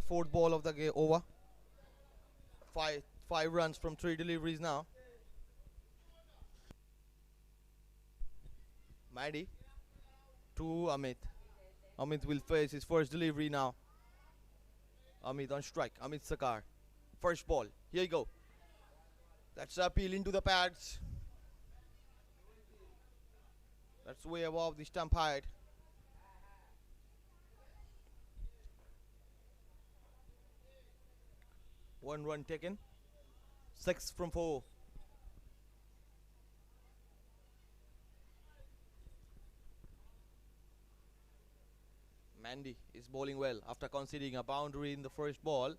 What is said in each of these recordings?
fourth ball of the over. Five runs from 3 deliveries now. Maddie to Amit. Amit will face his first delivery now. Amit on strike. Amit Sakar. First ball. Here you go. That's a appeal into the pads. That's way above the stump height. One run taken. 6 from 4. Mandy is bowling well. After conceding a boundary in the first ball,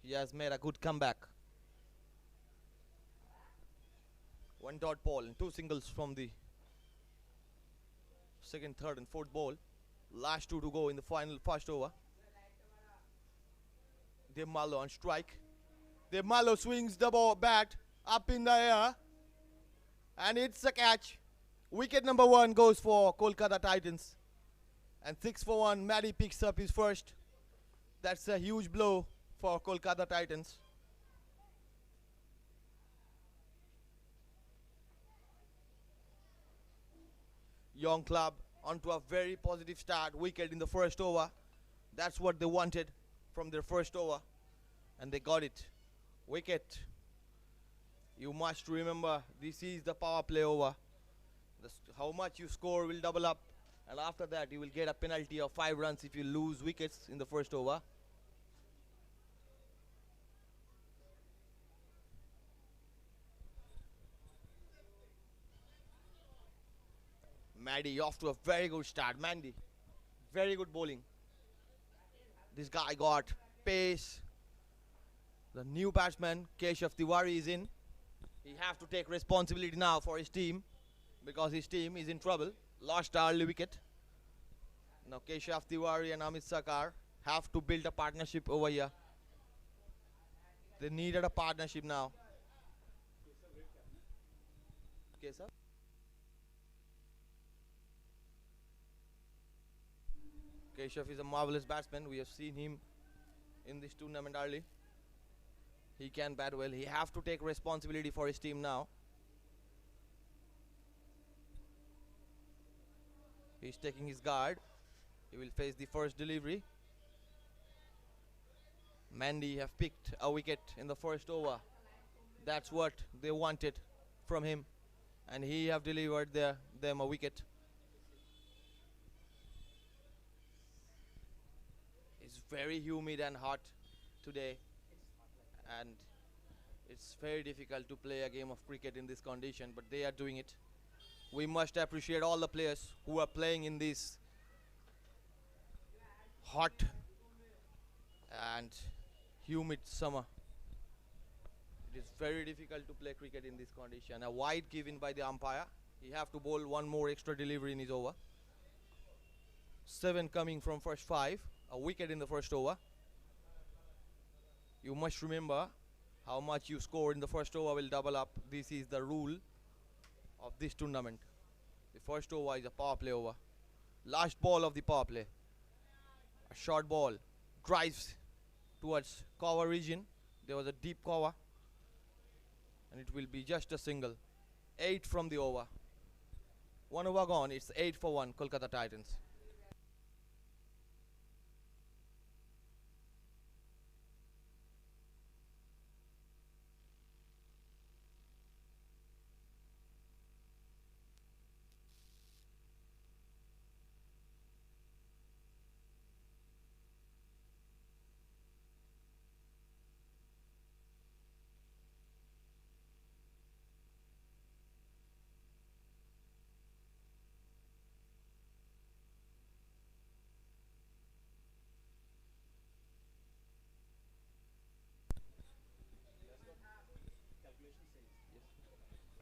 he has made a good comeback. One dot ball and 2 singles from the second, third and fourth ball. Last 2 to go in the final first over. Demalo on strike. Demalo swings the ball bat up in the air. And it's a catch. Wicket number 1 goes for Kolkata Titans. And 6 for 1, Maddie picks up his first. That's a huge blow for Kolkata Titans. Young club onto a very positive start. Wicket in the first over. That's what they wanted from their first over. And they got it. Wicket. You must remember, this is the power play over. How much you score will double up. And after that, you will get a penalty of 5 runs if you lose wickets in the first over. Maddie off to a very good start. Mandy, very good bowling. This guy got pace. The new batsman, Keshav Tiwari, is in. He has to take responsibility now for his team because his team is in trouble. Lost early wicket. Now Keshav Tiwari and Amit Sakar have to build a partnership over here. They needed a partnership now. Keshav? Keshav is a marvelous batsman. We have seen him in this tournament early. He can bat well. He have to take responsibility for his team now. He's taking his guard. He will face the first delivery. Mandy have picked a wicket in the first over. That's what they wanted from him. And he have delivered them a wicket. It's very humid and hot today. And it's very difficult to play a game of cricket in this condition. But they are doing it. We must appreciate all the players who are playing in this hot and humid summer. It is very difficult to play cricket in this condition. A wide given by the umpire. He have to bowl one more extra delivery in his over. 7 coming from first 5. A wicket in the first over. You must remember how much you score in the first over will double up. This is the rule of this tournament. The first over is a power play over. Last ball of the power play. A short ball drives towards cover region. There was a deep cover and it will be just a single. 8 from the over. 1 over gone. It's 8 for 1 Kolkata Titans.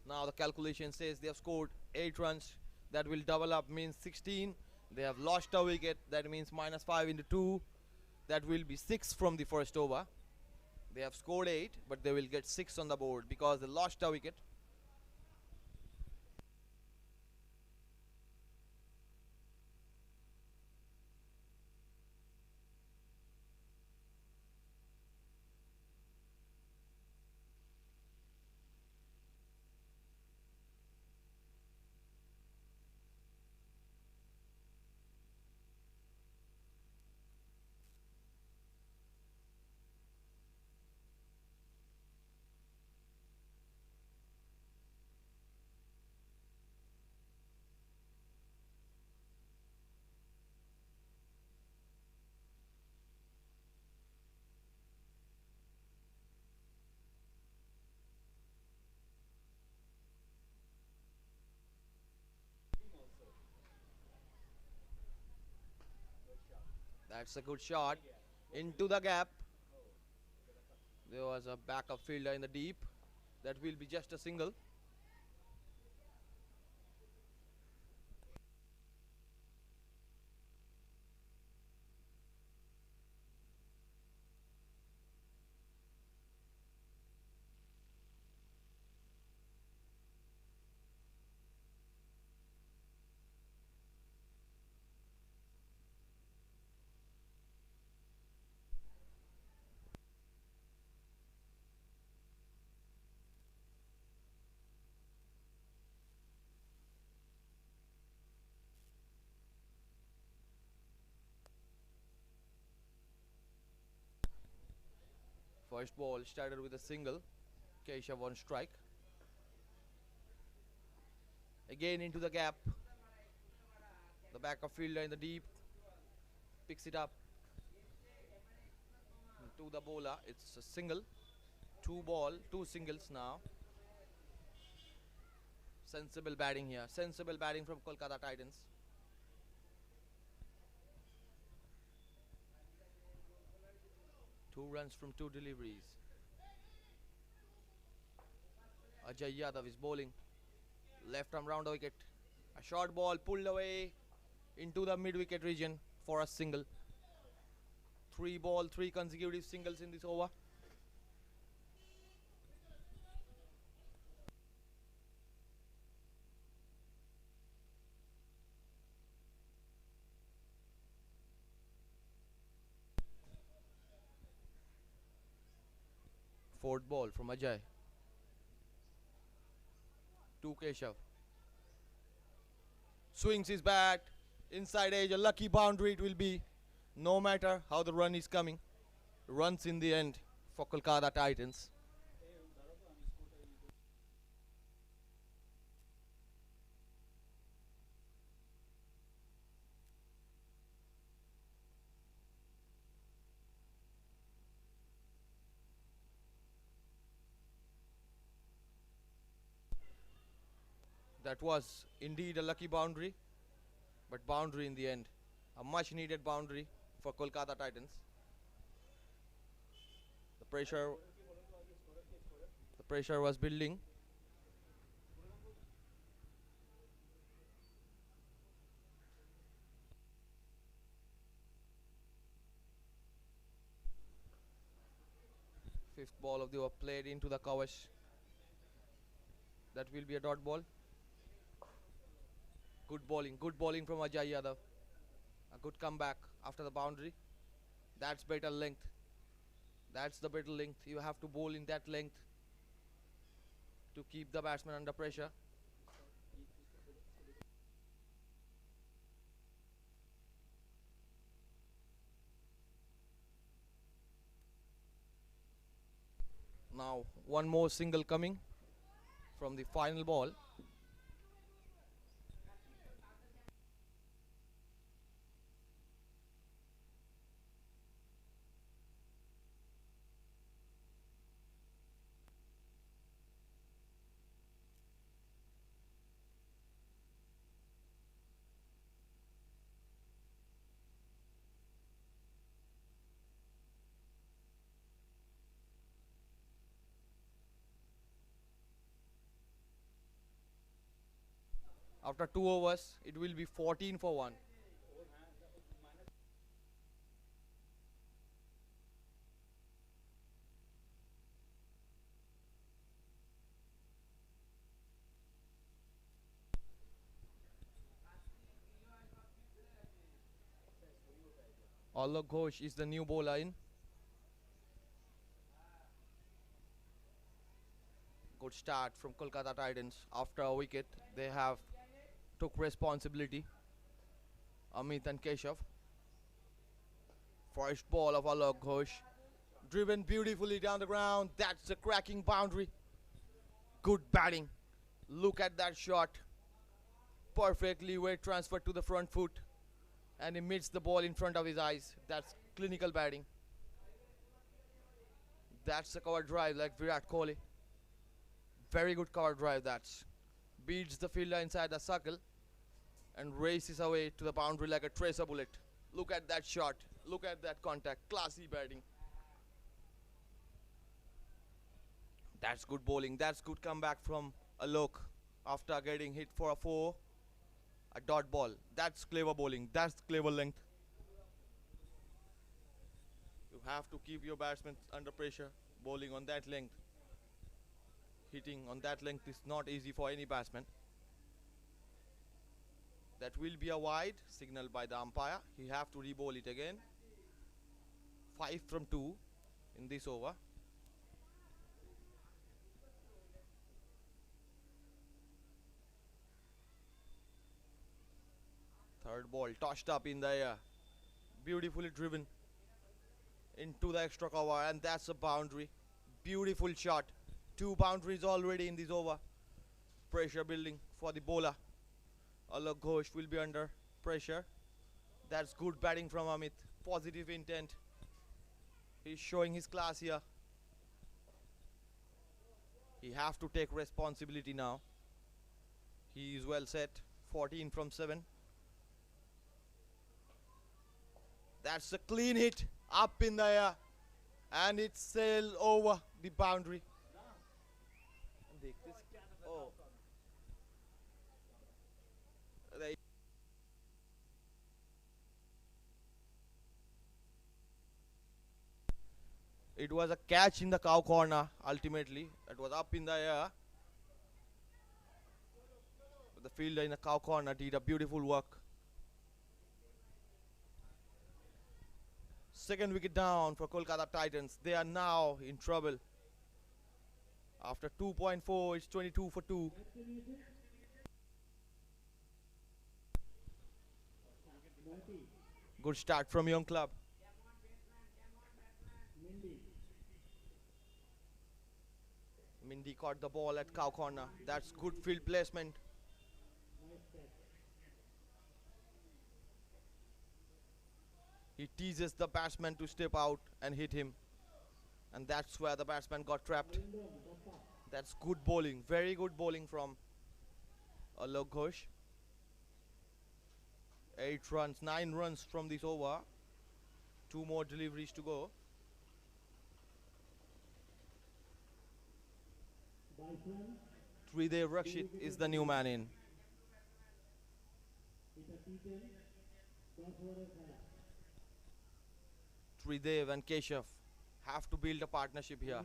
Now the calculation says they have scored 8 runs. That will double up, means 16. They have lost a wicket. That means -5 into 2. That will be 6 from the first over. They have scored 8, but they will get 6 on the board because they lost a wicket. That's a good shot. Into the gap. There was a backup fielder in the deep. That will be just a single. First ball started with a single. Keshav on strike. Again into the gap. The backup fielder in the deep picks it up. To the bowler, it's a single. Two ball, two singles now. Sensible batting here. Sensible batting from Kolkata Titans. Two runs from two deliveries. Ajay Yadav is bowling. Left arm round the wicket. A short ball pulled away into the mid-wicket region for a single. Three ball, three consecutive singles in this over. Fourth ball from Ajay. To Keshav. Swings his bat. Inside edge, a lucky boundary it will be. No matter how the run is coming. Runs in the end for Kolkata Titans. That was indeed a lucky boundary, but boundary in the end. A much needed boundary for Kolkata Titans. The pressure was building. Fifth ball of the over played into the covers. That will be a dot ball. Good bowling from Ajay Yadav. A good comeback after the boundary. That's better length. That's the better length. You have to bowl in that length to keep the batsman under pressure. Now one more single coming from the final ball. After 2 overs, it will be 14 for 1. Alok Ghosh is the new bowler in. Good start from Kolkata Titans. After a wicket, they have took responsibility. Amit and Keshav. First ball of Alok Ghosh. Driven beautifully down the ground. That's a cracking boundary. Good batting. Look at that shot. Perfectly weight transfer to the front foot. And he meets the ball in front of his eyes. That's clinical batting. That's a cover drive like Virat Kohli. Very good cover drive. That's beats the fielder inside the circle and races away to the boundary like a tracer bullet. Look at that shot. Look at that contact, classy batting. That's good bowling. That's good comeback from Alok after getting hit for a 4. A dot ball. That's clever bowling. That's clever length. You have to keep your batsmen under pressure. Bowling on that length, hitting on that length is not easy for any batsman. That will be a wide signal by the umpire. He have to re-bowl it again. 5 from 2 in this over. Third ball tossed up in the air. Beautifully driven into the extra cover, and that's a boundary. Beautiful shot. 2 boundaries already in this over. Pressure building for the bowler. Alok Ghosh will be under pressure. That's good batting from Amit. Positive intent. He's showing his class here. He have to take responsibility now. He is well set. 14 from 7. That's a clean hit. Up in the air. And it sailed over the boundary. Oh. It was a catch in the cow corner ultimately. It was up in the air. The fielder in the cow corner did a beautiful work. Second wicket down for Kolkata Titans. They are now in trouble. After 2.4, it's 22 for 2. Good start from young club. Mindy caught the ball at cow corner. That's good field placement. He teases the batsman to step out and hit him. And that's where the batsman got trapped. That's good bowling. Very good bowling from Alok Ghosh. 8 runs, 9 runs from this over. 2 more deliveries to go. Trai Rakshit is the new man in. Tridev and Keshav have to build a partnership here.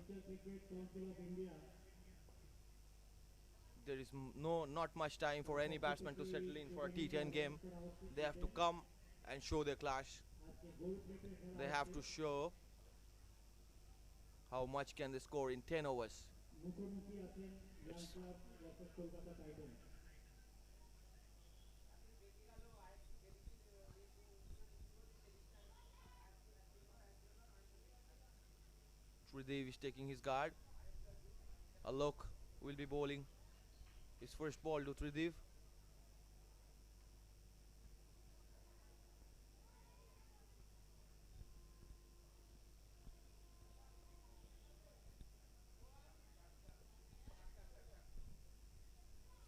There is not much time for any batsman to settle in for a T10 game. They have to come and show their clash. They have to show how much can they score in 10 overs. Tridev is taking his guard. Alok will be bowling his first ball to Tridev.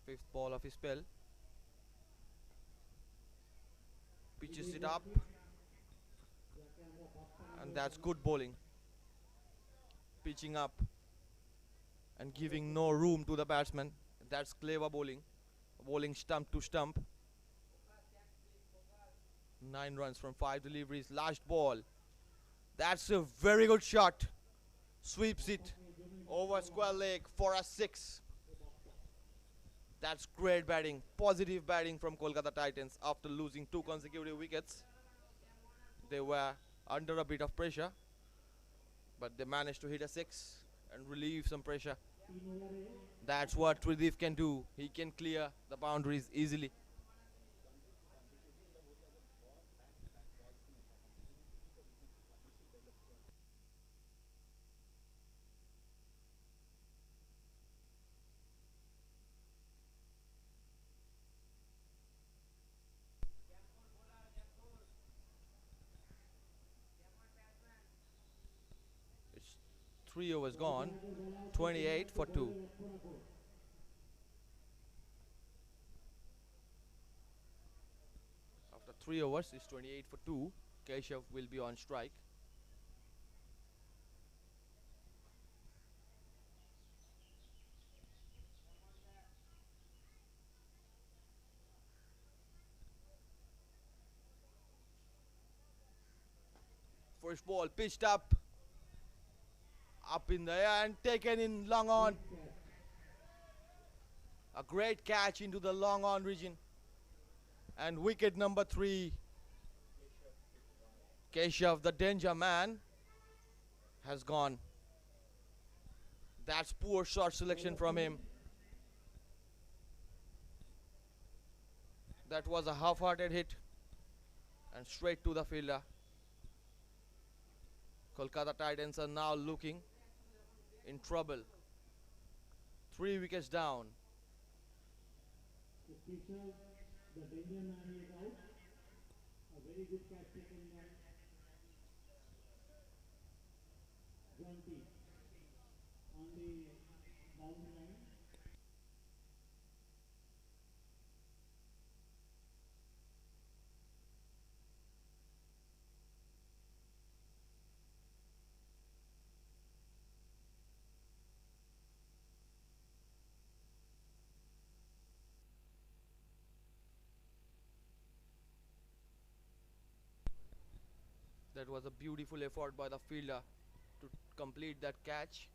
Fifth ball of his spell. Pitches it up. And that's good bowling. Pitching up and giving no room to the batsman. That's clever bowling. Bowling stump to stump. 9 runs from 5 deliveries. Last ball. That's a very good shot. Sweeps it over square leg for a 6. That's great batting. Positive batting from Kolkata Titans after losing 2 consecutive wickets. They were under a bit of pressure, but they managed to hit a 6 and relieve some pressure. That's what Tridev can do. He can clear the boundaries easily. It's 3 overs gone. 28 for 2. After 3 overs, it's 28 for 2. Keshav will be on strike. First ball pitched up in the air and taken in long on. A great catch into the long on region. And wicket number 3. Keshav, the danger man, has gone. That's poor shot selection from him. That was a half-hearted hit and straight to the fielder. Kolkata Titans are now looking in trouble. 3 wickets down. The danger man is out. A very good catch taken by Jonty on the boundary line. That was a beautiful effort by the fielder to complete that catch.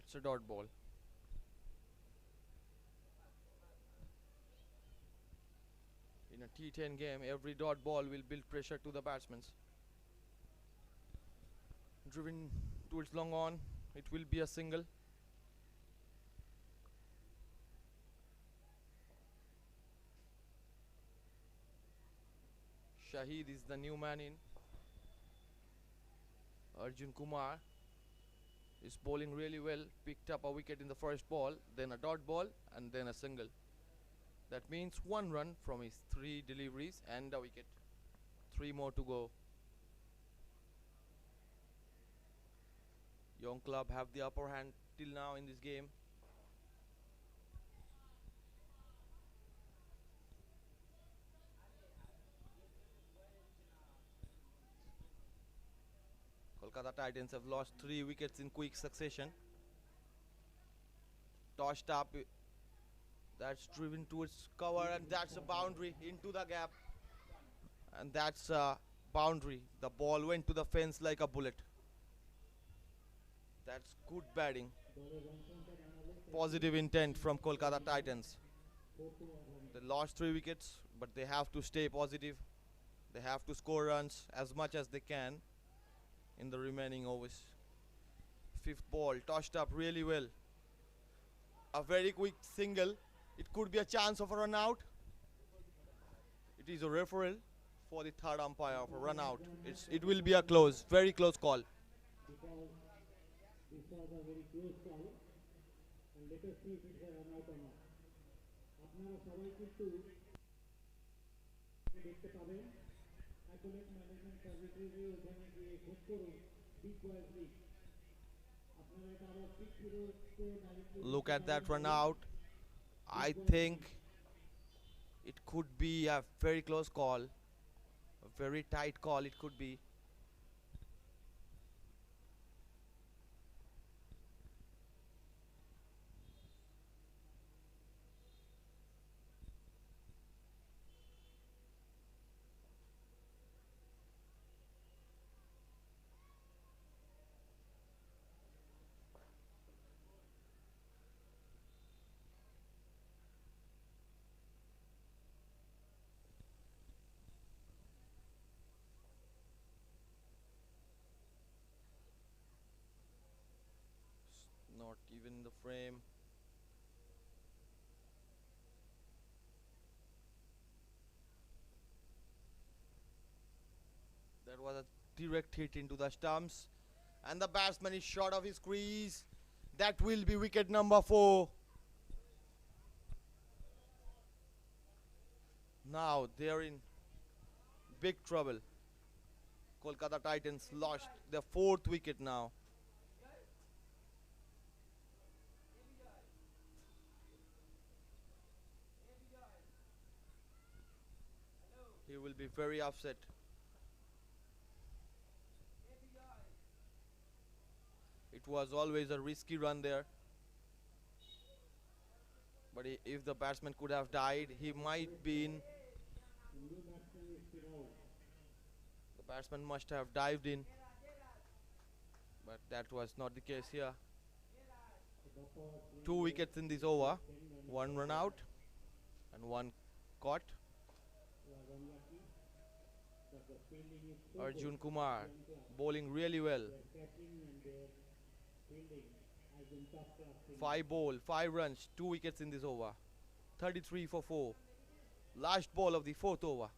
It's a dot ball. In a T-10 game, every dot ball will build pressure to the batsmen. Driven towards long on, it will be a single. Shahid is the new man in. Arjun Kumar is bowling really well. Picked up a wicket in the first ball, then a dot ball, and then a single. That means 1 run from his 3 deliveries and a wicket. 3 more to go. Young club have the upper hand till now in this game. Kolkata Titans have lost 3 wickets in quick succession. Tossed up, that's driven towards cover, and that's a boundary into the gap. And that's a boundary. The ball went to the fence like a bullet. That's good batting. Positive intent from Kolkata Titans. They lost 3 wickets, but they have to stay positive. They have to score runs as much as they can in the remaining overs. 5th ball, tossed up really well. A very quick single. It could be a chance of a run out. It is a referral for the 3rd umpire of a run out. It will be a close, very close call. Because this was a very close call. And let us see if it's a run out or not. আপনারা সবাই কিন্তু দেখতে পাবেন accolade management সার্ভিসেসে ওখানে গিয়ে খোঁজ করুন big boys league আপনারা এটা আবার pick hero Look at that run out. I think it could be a very close call. A very tight call it could be. Not even in the frame. was a direct hit into the stumps. And the batsman is short of his crease. That will be wicket number 4. Now they are in big trouble. Kolkata Titans lost their 4th wicket now. He will be very upset. It was always a risky run there. But if the batsman could have died, he might be in. New batsman is still out. The batsman must have dived in. But that was not the case here. The Bappa was playing 2 wickets in this over. 10 runs. 1 run out and 1 caught. Was unlucky, but the fielding is so Arjun good. Kumar Young class. bowling really well. Their catching and their fielding has been top class. 5 ball, 5 runs, 2 wickets in this over. 33 for 4. Last ball of the 4th over.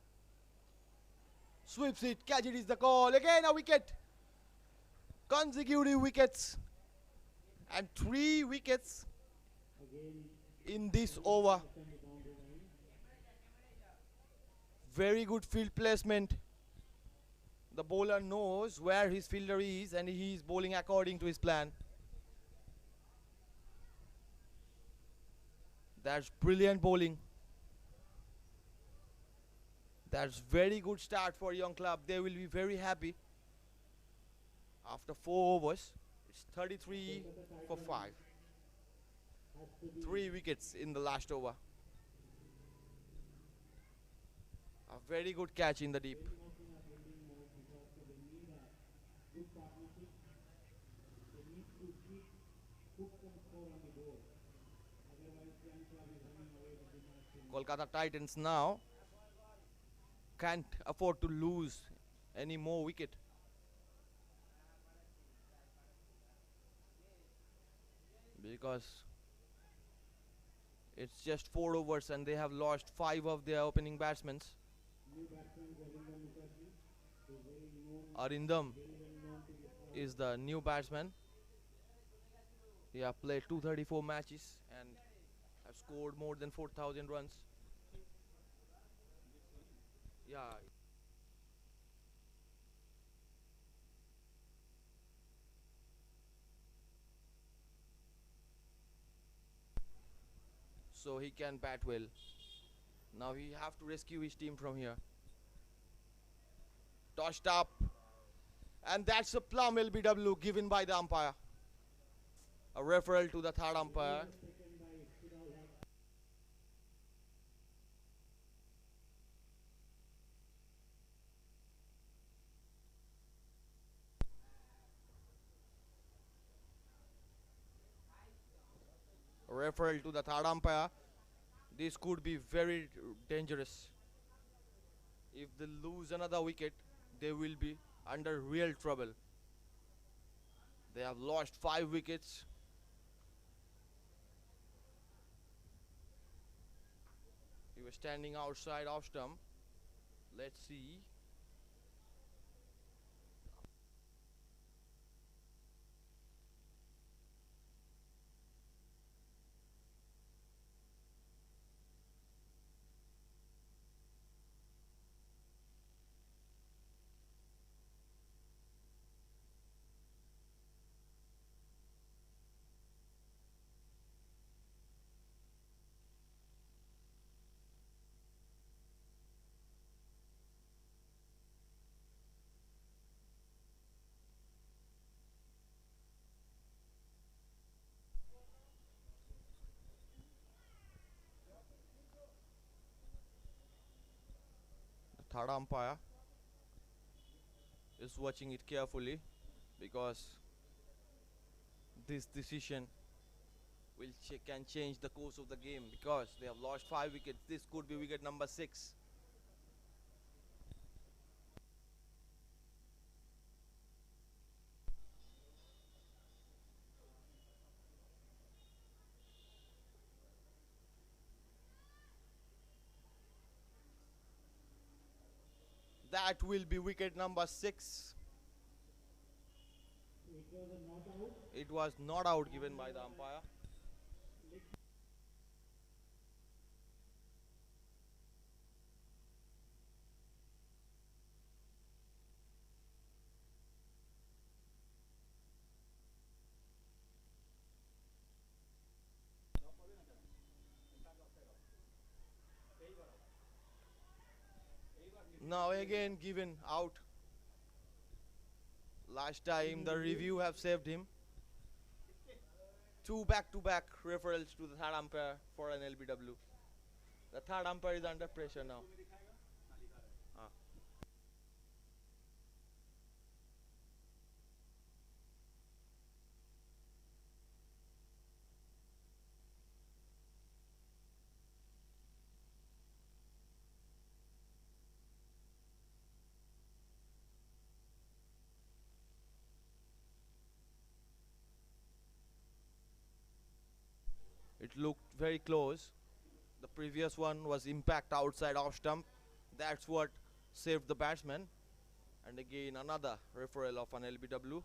Sweeps it, catch it is the call. Again a wicket. Consecutive wickets. And 3 wickets Again, in this over. on the boundary line. Very good field placement. The bowler knows where his fielder is and he is bowling according to his plan. That's brilliant bowling. That's very good start for young club. They will be very happy. After 4 overs, it's 33 for 5. Has to be 3 wickets in the last over. A very good catch in the deep. very much in a fielding mode because they need a good partnership. They need to keep put some score on the board. Otherwise, young club is running away with the match. Kolkata Titans now can't afford to lose any more wicket. Because it's just 4 overs and they have lost 5 of their opening batsmen. New batsman Arindam Mukherjee, who is very known, Arindam very well known to this house. is the new batsman. He have played 234 matches and have scored more than 4,000 runs. Yeah. So he can bat well. Now he have to rescue his team from here. Tossed up. And that's a plum LBW given by the umpire. A referral to the 3rd umpire. Taken by Sidal Haq. A referral to the 3rd umpire. This could be very dangerous. If they lose another wicket, they will be under real trouble. They have lost 5 wickets. He was standing outside off stump. Let's see. The 3rd umpire is watching it carefully because this decision can change the course of the game because they have lost 5 wickets. This could be wicket number 6. That will be wicket number 6. It was a not out. It was not out given by the umpire. Now again given out. Last time the review have saved him. 2 back-to-back referrals to the third umpire for an LBW. The third umpire is under pressure now. Ah. It looked very close. The previous one was impact outside off stump. That's what saved the batsman. And again another referral of an LBW.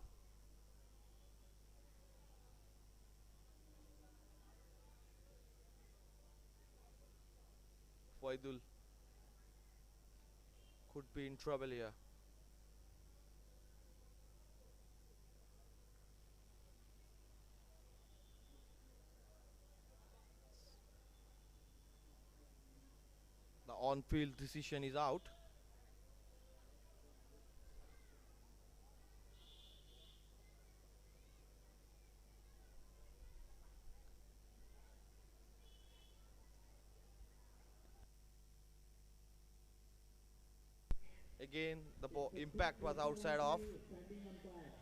Faidul could be in trouble here. The on-field decision is out. Again, the impact was outside off. Standing umpire.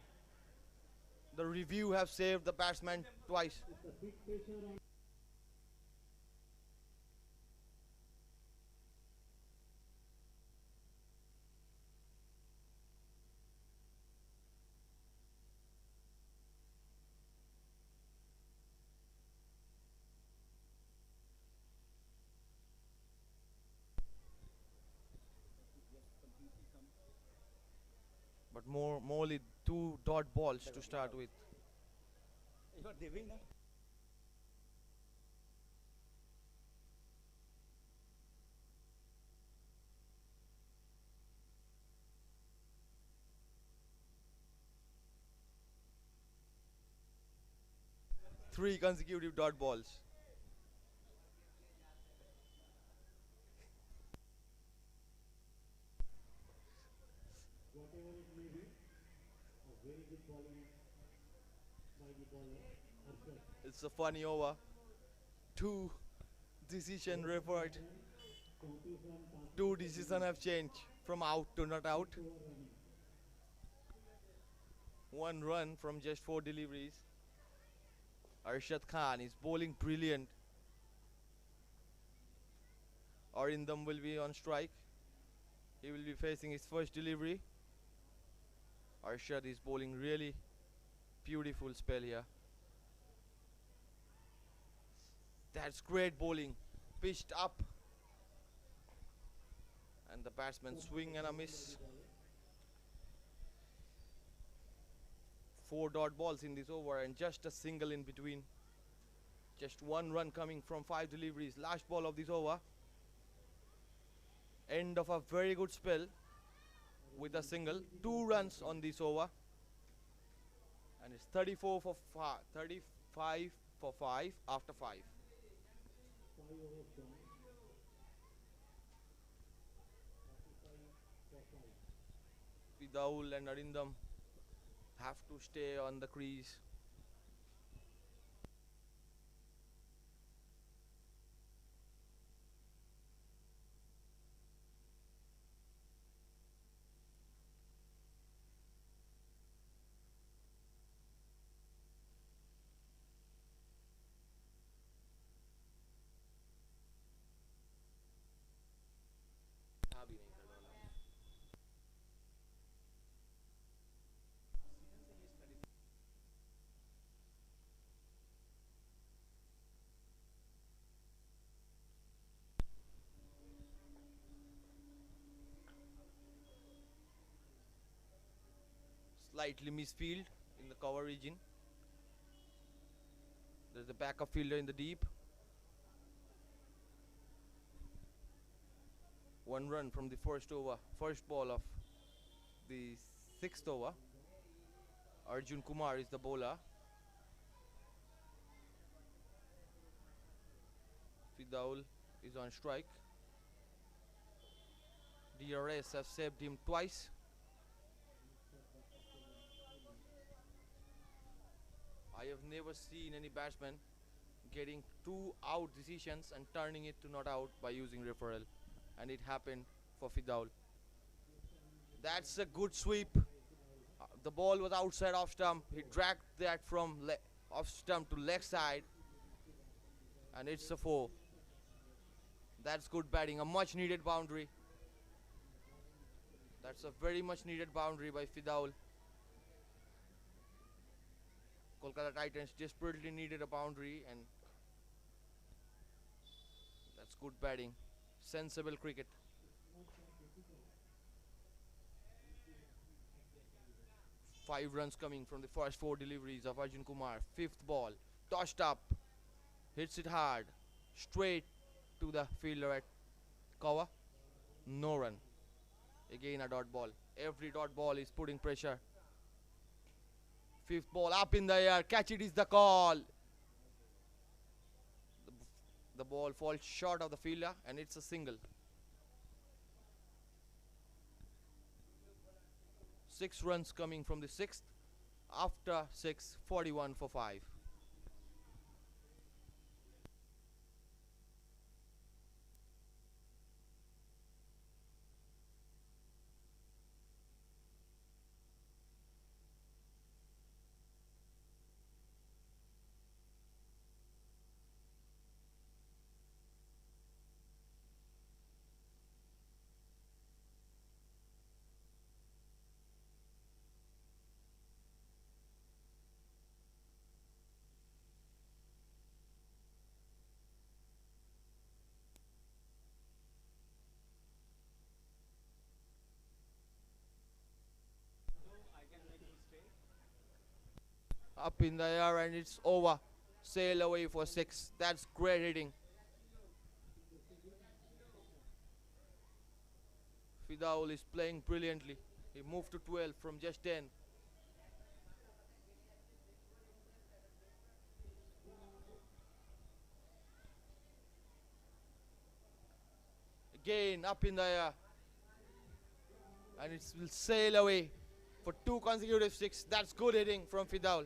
The review have saved the batsman twice. It's a big pressure on. But morely 2 dot balls to start with. You are giving na? 3 consecutive dot balls. Whatever it may be, a very good bowling by the bowler. Arshad. It's a funny over. 2 decision referred. 34 run, 2 decision have changed from out to not out. over running. 1 run from just 4 deliveries. Arshad Khan is bowling brilliant. Arindam will be on strike. He will be facing his first delivery. Arshad is bowling really beautiful spell here. That's great bowling. Pitched up. And the batsman swing and a miss. 4 dot balls in this over and just a single in between. Just 1 run coming from 5 deliveries. Last ball of this over. End of a very good spell with a single. 2 runs on this over. And it's 35 for 5 after 5. 5 overs gone. 45 for 5. Vidaul and Arindam have to stay on the crease. slightly misfield in the cover region. There's a backup fielder in the deep. 1 run from the first over, first ball of the 6th over. Arjun Kumar is the bowler. Fidaul is on strike. DRS have saved him twice. I have never seen any batsman getting 2 out decisions and turning it to not out by using referral, and it happened for Fidaul. That's a good sweep. The ball was outside off stump. He dragged that from off stump to leg side, and it's a 4. That's good batting, a much needed boundary. That's a very much needed boundary by Fidaul. Kolkata Titans desperately needed a boundary, and that's good batting. Sensible cricket. 5 runs coming from the first 4 deliveries of Arjun Kumar. 5th ball, tossed up, hits it hard, straight to the fielder at cover. No run. Again a dot ball. Every dot ball is putting pressure. 5th ball up in the air, catch it is the call. The ball falls short of the fielder, and it's a single. 6 runs coming from the 6th. After 6, 41 for 5. Up in the air, and it's over. Sail away for 6. That's great hitting. Fidaul is playing brilliantly. He moved to 12 from just 10. Again up in the air, and it will sail away for 2 consecutive 6. That's good hitting from Fidaul.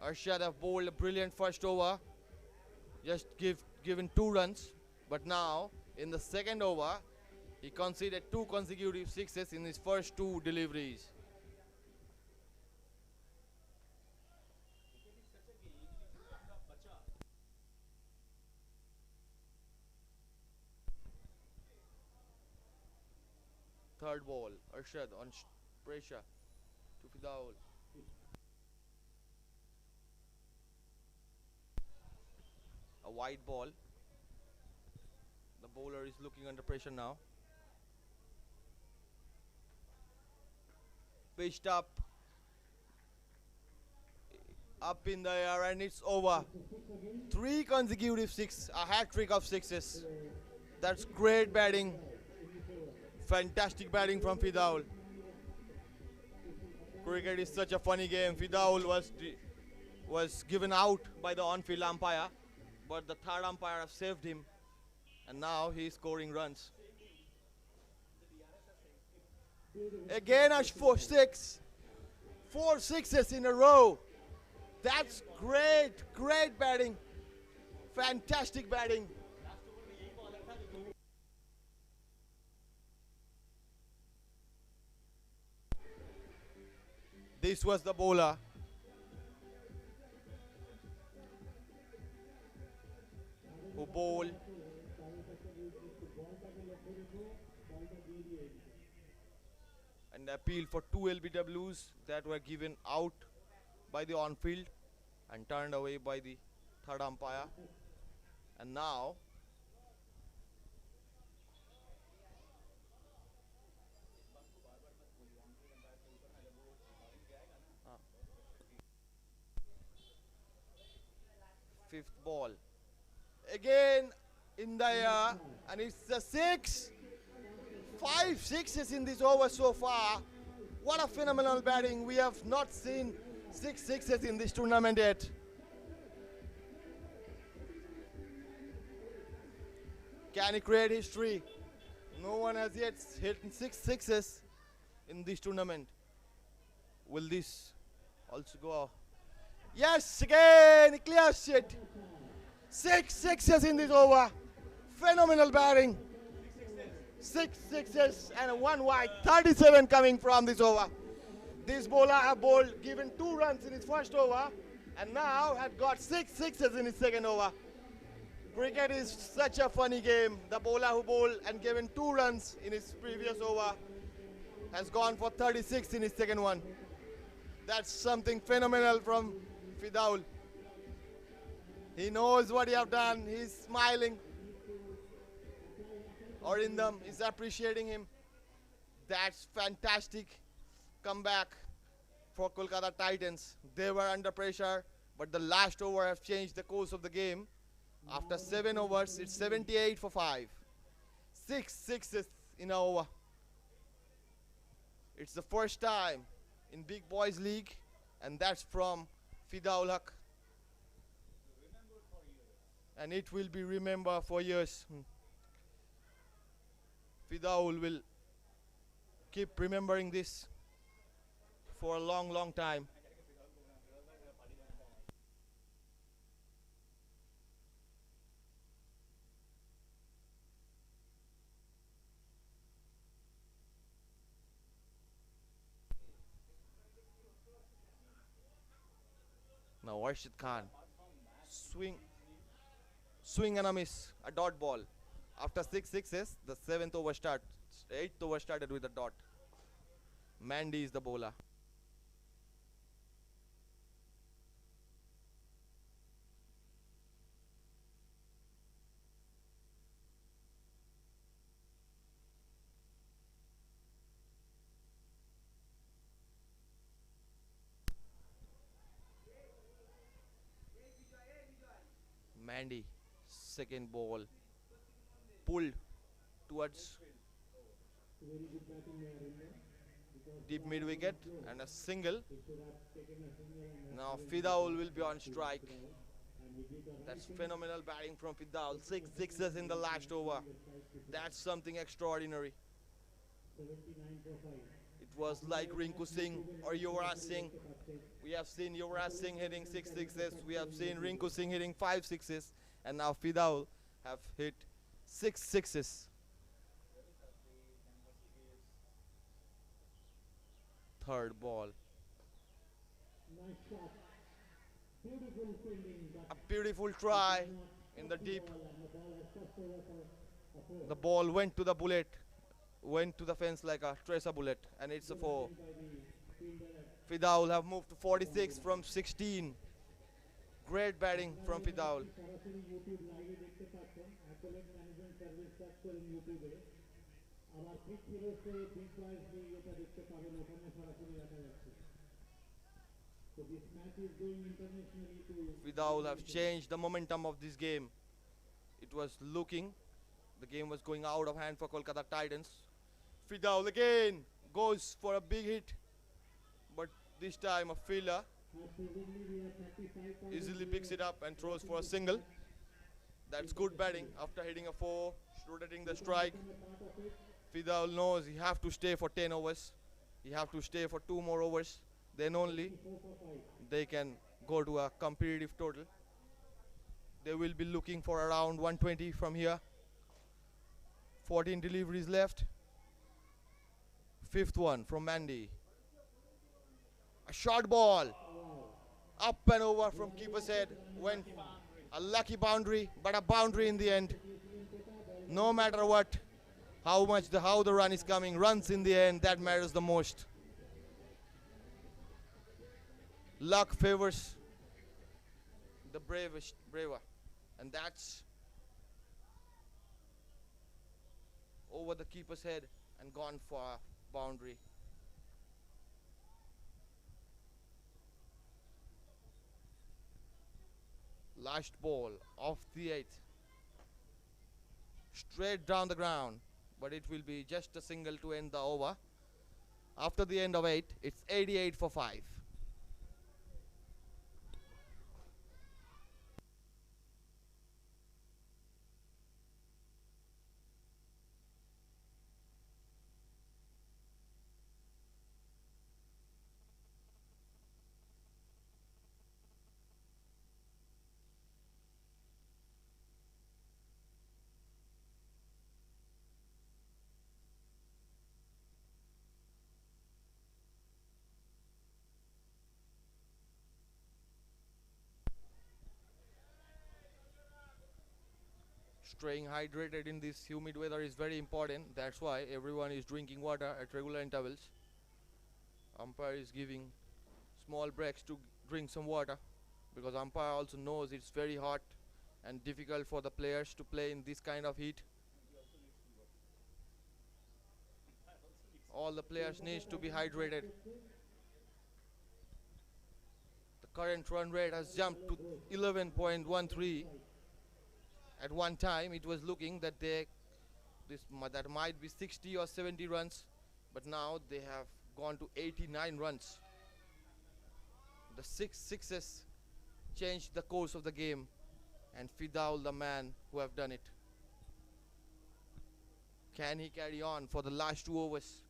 Arshad have bowled a brilliant first over, just given 2 runs, but now in the 2nd over he conceded 2 consecutive 6s in his first 2 deliveries. Third ball, Arshad on pressure to Fidaul. A wide ball. The bowler is looking under pressure now. Pitched up in the air, and it's over. 3 consecutive 6, a hat trick of 6s. That's great batting. Fantastic batting from Fidaul. Cricket is such a funny game. Fidaul was given out by the on-field umpire, but the 3rd umpire have saved him, and now he's scoring runs. Again a 4 6. 4 6s in a row. That's great batting. Fantastic batting. This was the bowler. Who bowled and appealed for 2 LBWs that were given out by the on-field and turned away by the 3rd umpire. And now fifth ball. Again in the air, and it's a six. 5 sixes in this over so far. What a phenomenal batting. We have not seen 6 sixes in this tournament yet. Can he create history? No one has yet hit 6 sixes in this tournament. Will this also go? Yes, again, he clears it. 6 sixes in this over. Phenomenal batting. 6 sixes and a 1 wide. 37 coming from this over. This bowler have bowled, given 2 runs in his first over, and now had got 6 sixes in his second over. Cricket is such a funny game. The bowler who bowled and given 2 runs in his previous over has gone for 36 in his second one. That's something phenomenal from Fidaul. He knows what he have done. He's smiling. Arindam is appreciating him. That's fantastic comeback for Kolkata Titans. They were under pressure, but the last over has changed the course of the game. After 7 overs, it's 78 for 5. 6 sixes in an over. It's the first time in Big Boys League, and that's from Fidaul Haq. And it will be remembered for years. Fidaul will keep remembering this for a long, long time. Now Warshid Khan, swing and a miss, a dot ball. After 6 sixes, the 7th over starts. 8th over started with a dot. Mandy is the bowler. Mandy, second ball, pulled towards deep mid wicket and a single. Now Fidaul will be on strike. That's phenomenal batting from Fidaul. 6 sixes in the last over. That's something extraordinary. It was like Rinku Singh or Yuvraj Singh. We have seen Yuvraj Singh hitting 6 sixes. We have seen Rinku Singh hitting 5 sixes. And now Fidaul have hit 6 sixes. Third ball. A beautiful try in the deep. The ball went to the bullet. Went to the fence like a tracer bullet, and it's a 4. Fidaul have moved to 46 from 16. Great batting from Fidaul. Fidaul have changed the momentum of this game. It was looking, the game was going out of hand for Kolkata Titans. Fidaul again goes for a big hit, but this time a fielder easily picks it up and throws for a single. That's good batting after hitting a 4, rotating the strike. Fidaul knows he have to stay for 10 overs. He have to stay for 2 more overs. Then only they can go to a competitive total. They will be looking for around 120 from here. 14 deliveries left. 5th one from Mandy. A short ball. Up and over from keeper's head. Went a lucky boundary, but a boundary in the end. No matter what, how the run is coming, runs in the end, that matters the most. Luck favors the braver, and that's over the keeper's head and gone for a boundary. Last ball of the 8th. Straight down the ground, but it will be just a single to end the over. After the end of 8, it's 88 for 5. Staying hydrated in this humid weather is very important. That's why everyone is drinking water at regular intervals. Umpire is giving small breaks to drink some water, because umpire also knows it's very hot and difficult for the players to play in this kind of heat. All the players needs to be hydrated. The current run rate has jumped to 11.13. At one time it was looking that that might be 60 or 70 runs, but now they have gone to 89 runs. The 6 sixes changed the course of the game, and Fidaul the man who have done it. Can he carry on for the last 2 overs?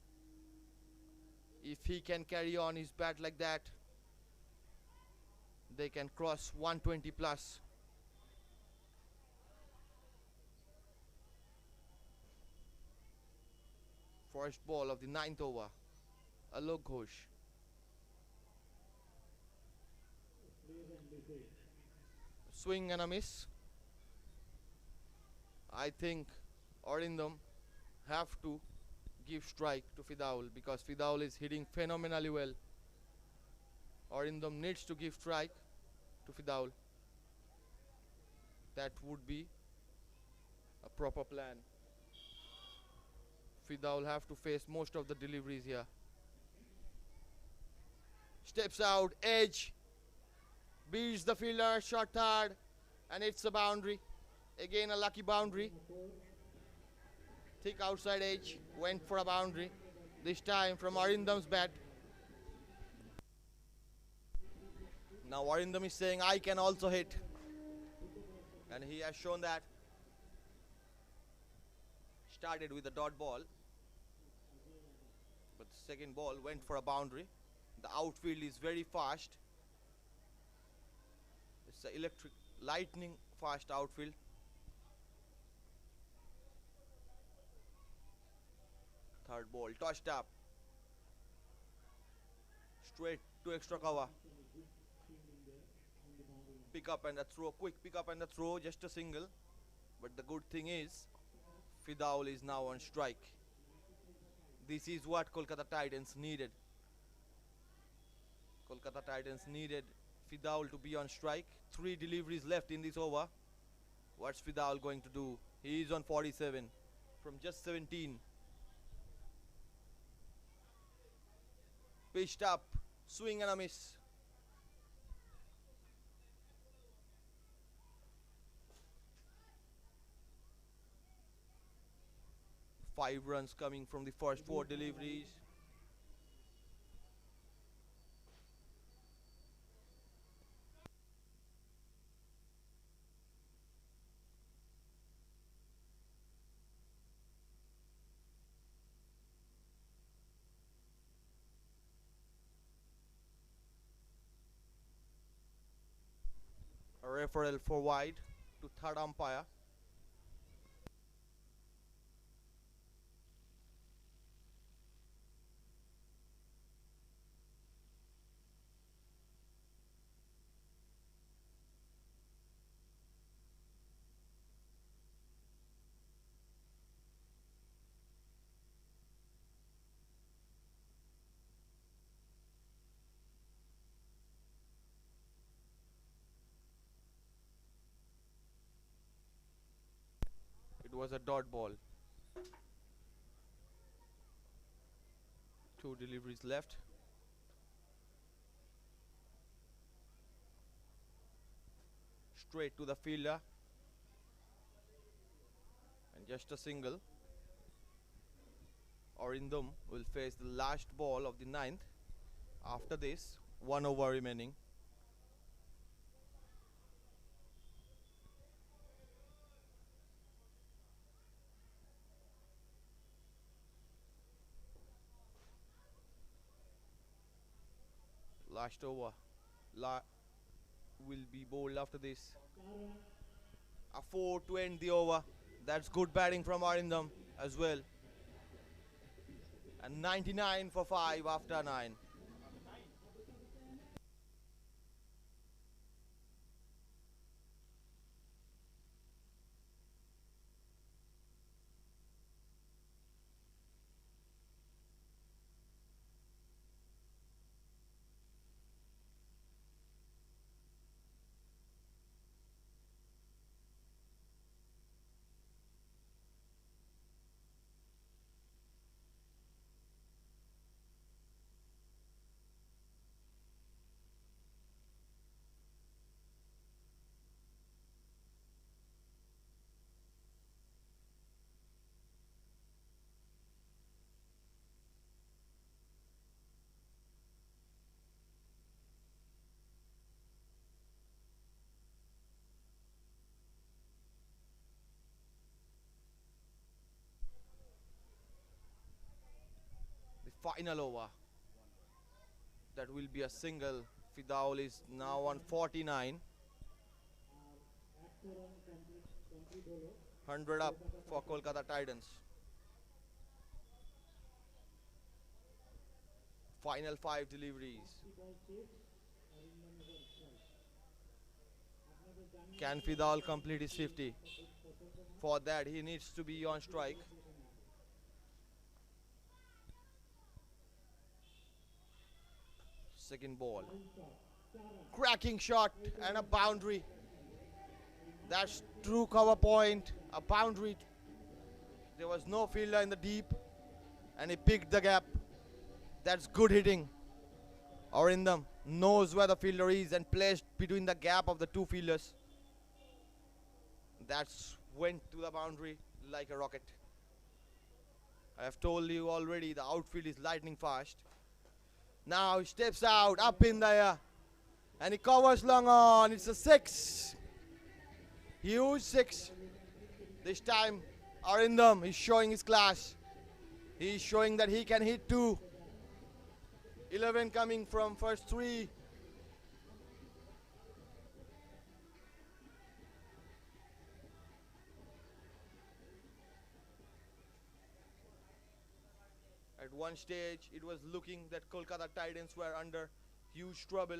If he can carry on his bat like that, they can cross 120 plus. First ball of the 9th over. Alok Ghosh. Swing and a miss. I think Arindam have to give strike to Fidaul, because Fidaul is hitting phenomenally well. Arindam needs to give strike to Fidaul. That would be a proper plan. Fidaul have to face most of the deliveries here. Steps out, edge, beats the fielder, shot hard, and it's a boundary. Again a lucky boundary. Thick outside edge, went for a boundary. This time from Arindam's bat. Now Arindam is saying, I can also hit. And he has shown that. Started with a dot ball, but the second ball went for a boundary. The outfield is very fast. It's an electric, lightning fast outfield. Third ball touched up, straight to extra cover. Pick up and a throw, quick pick up and a throw, just a single. But the good thing is, Fidaul is now on strike. This is what Kolkata Titans needed. Kolkata Titans needed Fidaul to be on strike. 3 deliveries left in this over. What's Fidaul going to do? He is on 47 from just 17. Pitched up, swing and a miss. Five runs coming from the first 4 deliveries. A referral for wide to third umpire. It was a dot ball. 2 deliveries left. straight to the fielder. And just a single. Arindam will face the last ball of the ninth. After this, 1 over remaining. Last over will be bowled after this. A 4 to end the over. That's good batting from Arindam as well. And 99 for 5 after 9. The final over. That will be a single. Fidaul is now on 49. 100 up for Kolkata Titans. Final 5 deliveries. Can Fidaul complete his 50? For that he needs to be on strike. Second ball. Cracking shot and a boundary. That's true cover point. A boundary. There was no fielder in the deep and he picked the gap. That's good hitting. Arindam knows where the fielder is and placed between the gap of the two fielders. That's went to the boundary like a rocket. I have told you already the outfield is lightning fast. Now he steps out, up in the air. And he covers long on. It's a 6. Huge 6. This time Arindam is showing his class. He's showing that he can hit 2. 11 coming from first 3. At one stage, it was looking that Kolkata Titans were under huge trouble.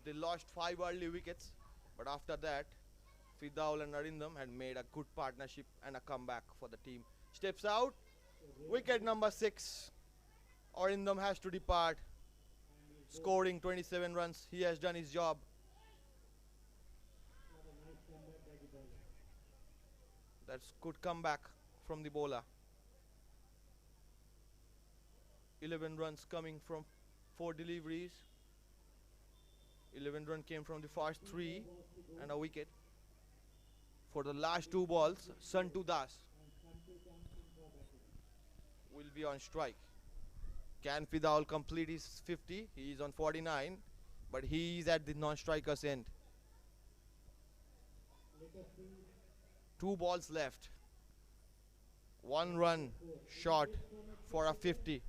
They lost 5 early wickets. But after that, Fidaul and Arindam had made a good partnership and a comeback for the team. Steps out. Wicket number 6. Arindam has to depart. Scoring 27 runs. He has done his job. That's good comeback from the bowler. 11 runs coming from 4 deliveries. 11 runs came from the first 3 and a wicket. For the last 2 balls, Santu Das will be on strike. Can Fidaul complete his 50? He is on 49, but he is at the non-striker's end. 2 balls left. 1 run short for a 50.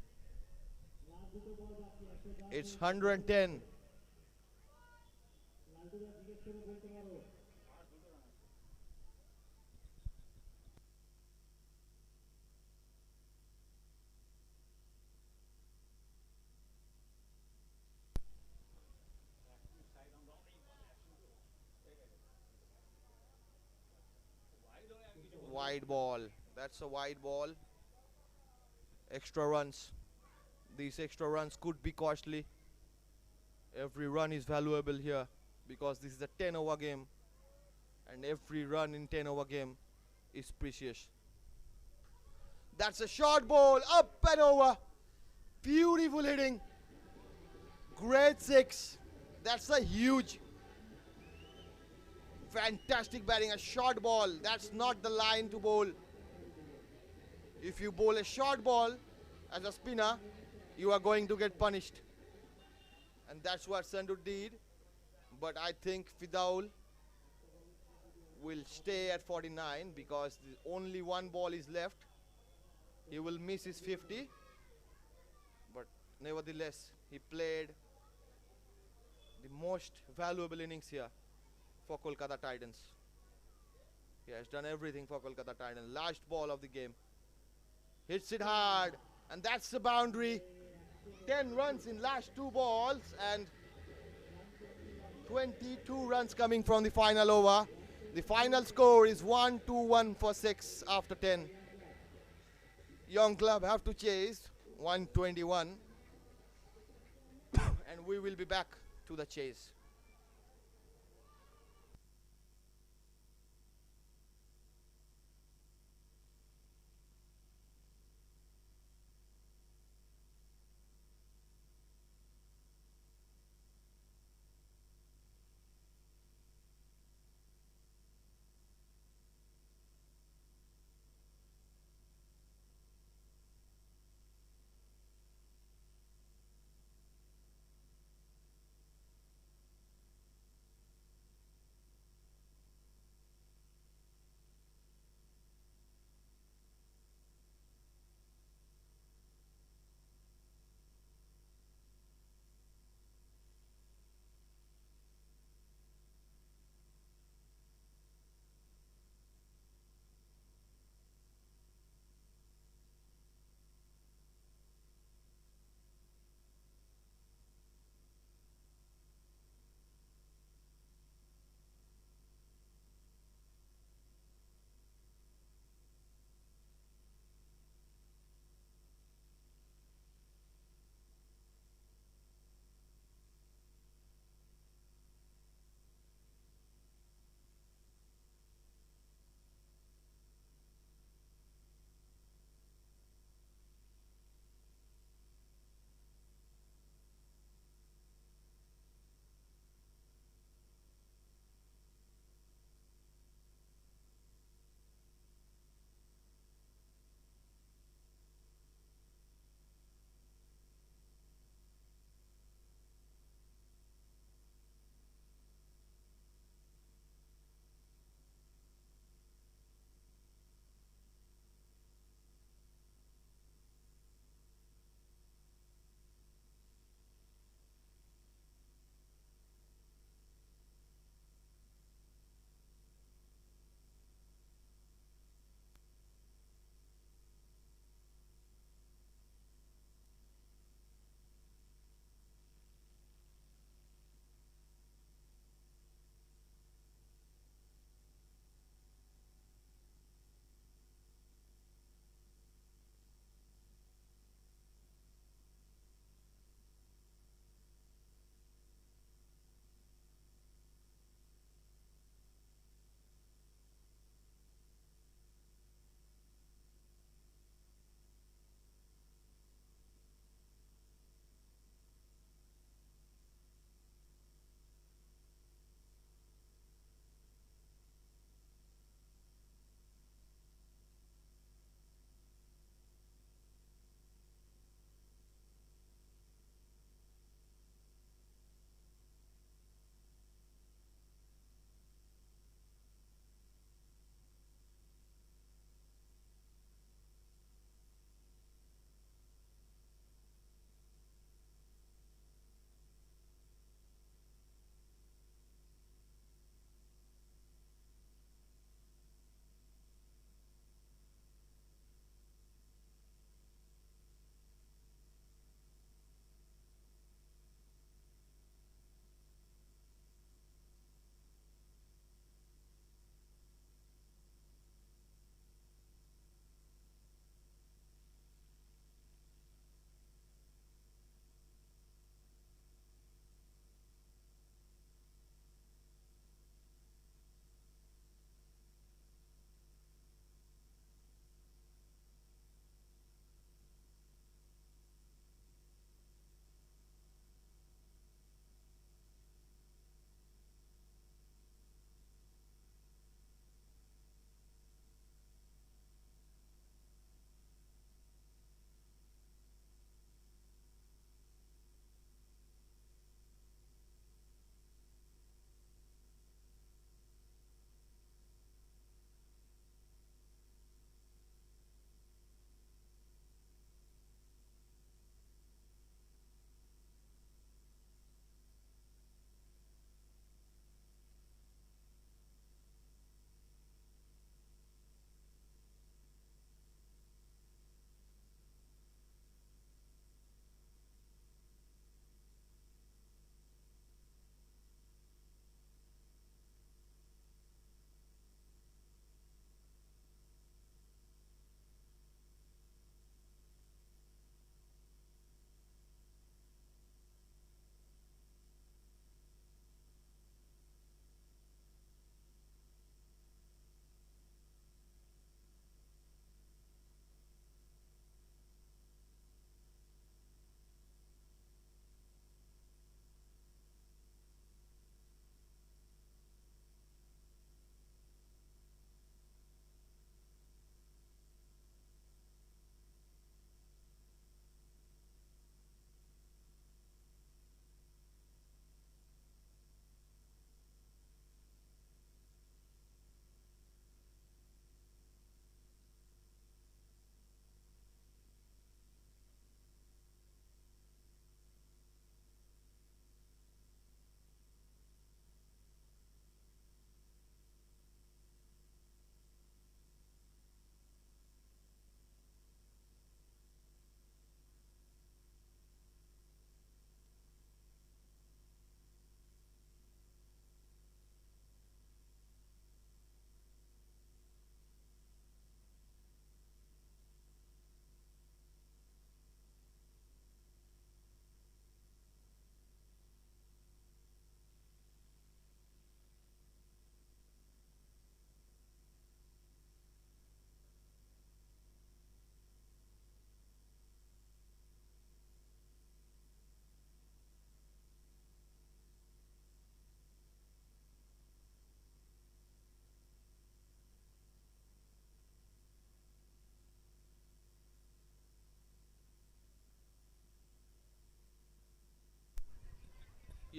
It's 110. Wide ball. That's a wide ball. Extra runs. These extra runs could be costly. Every run is valuable here because this is a 10 over game and every run in 10 over game is precious. That's a short ball, up and over. Beautiful hitting. Great 6. That's a huge. Fantastic batting, a short ball. That's not the line to bowl. If you bowl a short ball as a spinner, you are going to get punished. And that's what Sandu did. But I think Fidaul will stay at 49 because only one ball is left. He will miss his 50. But nevertheless, he played the most valuable innings here for Kolkata Titans. He has done everything for Kolkata Titans. Last ball of the game. Hits it hard. And that's the boundary. 10 runs in last 2 balls. And 22 runs coming from the final over. The final score is 1-2-1 for 6 after 10. Young club have to chase 121. And we will be back to the chase.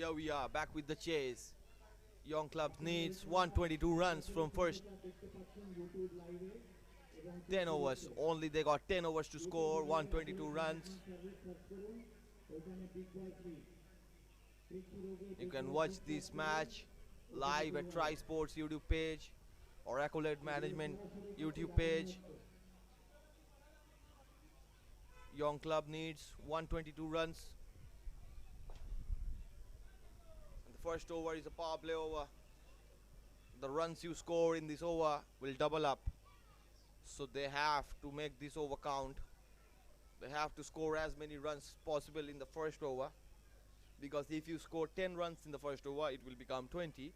Here we are back with the chase. Young Club needs 122 runs from first 10 overs. Only they got 10 overs to score 122 runs. You can watch this match live at Trai Sports YouTube page or Accolade Management YouTube page. Young Club needs 122 runs. And the first over is a power play over. The runs you score in this over will double up. So they have to make this over count. They have to score as many runs possible in the first over. Because if you score 10 runs in the first over, it will become 20.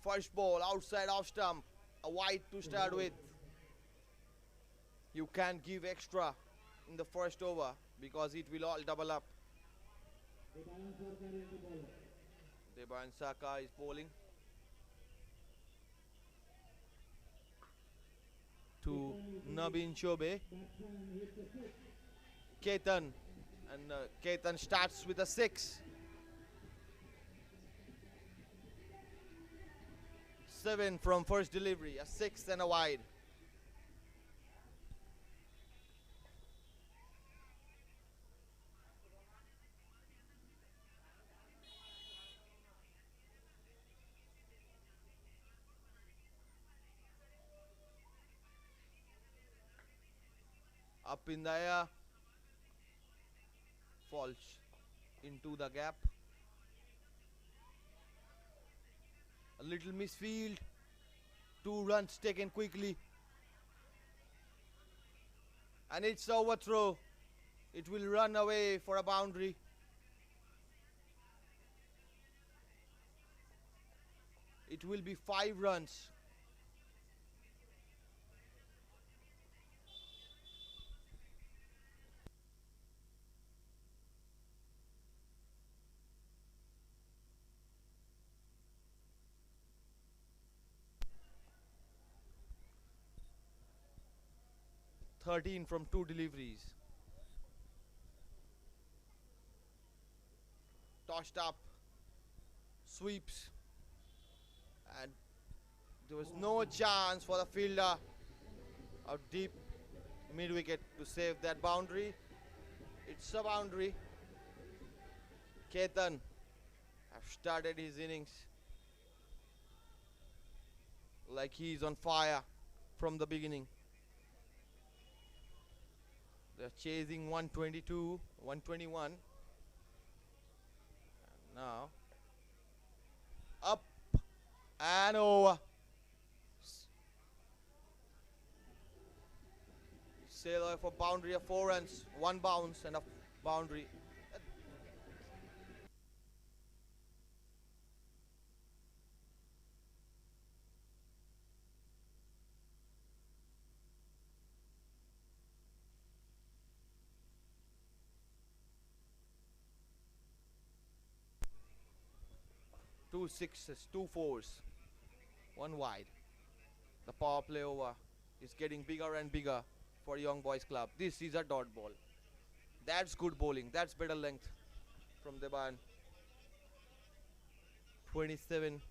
First ball outside off stump. A wide to start with. You can't give extra in the first over because it will all double up. Deban Saka is bowling to Nabin Chobe. Ketan, and Ketan starts with a 6. 7 from first delivery, a 6 and a wide. Up in the air, falls into the gap. A little misfield. 2 runs taken quickly. And it's overthrow. It will run away for a boundary. It will be 5 runs. Thirteen from 2 deliveries. Tossed up, sweeps, and there was no chance for the fielder out deep mid wicket to save that boundary. It's a boundary. Ketan have started his innings like he's on fire from the beginning. They're chasing 122, 121. And now up and over. Sail away for boundary of 4 runs, 1 bounce and a boundary. Two sixes, 2 fours, 1 wide. The power play over is getting bigger and bigger for Young Boys Club. This is a dot ball. That's good bowling. That's better length from Deban. 27.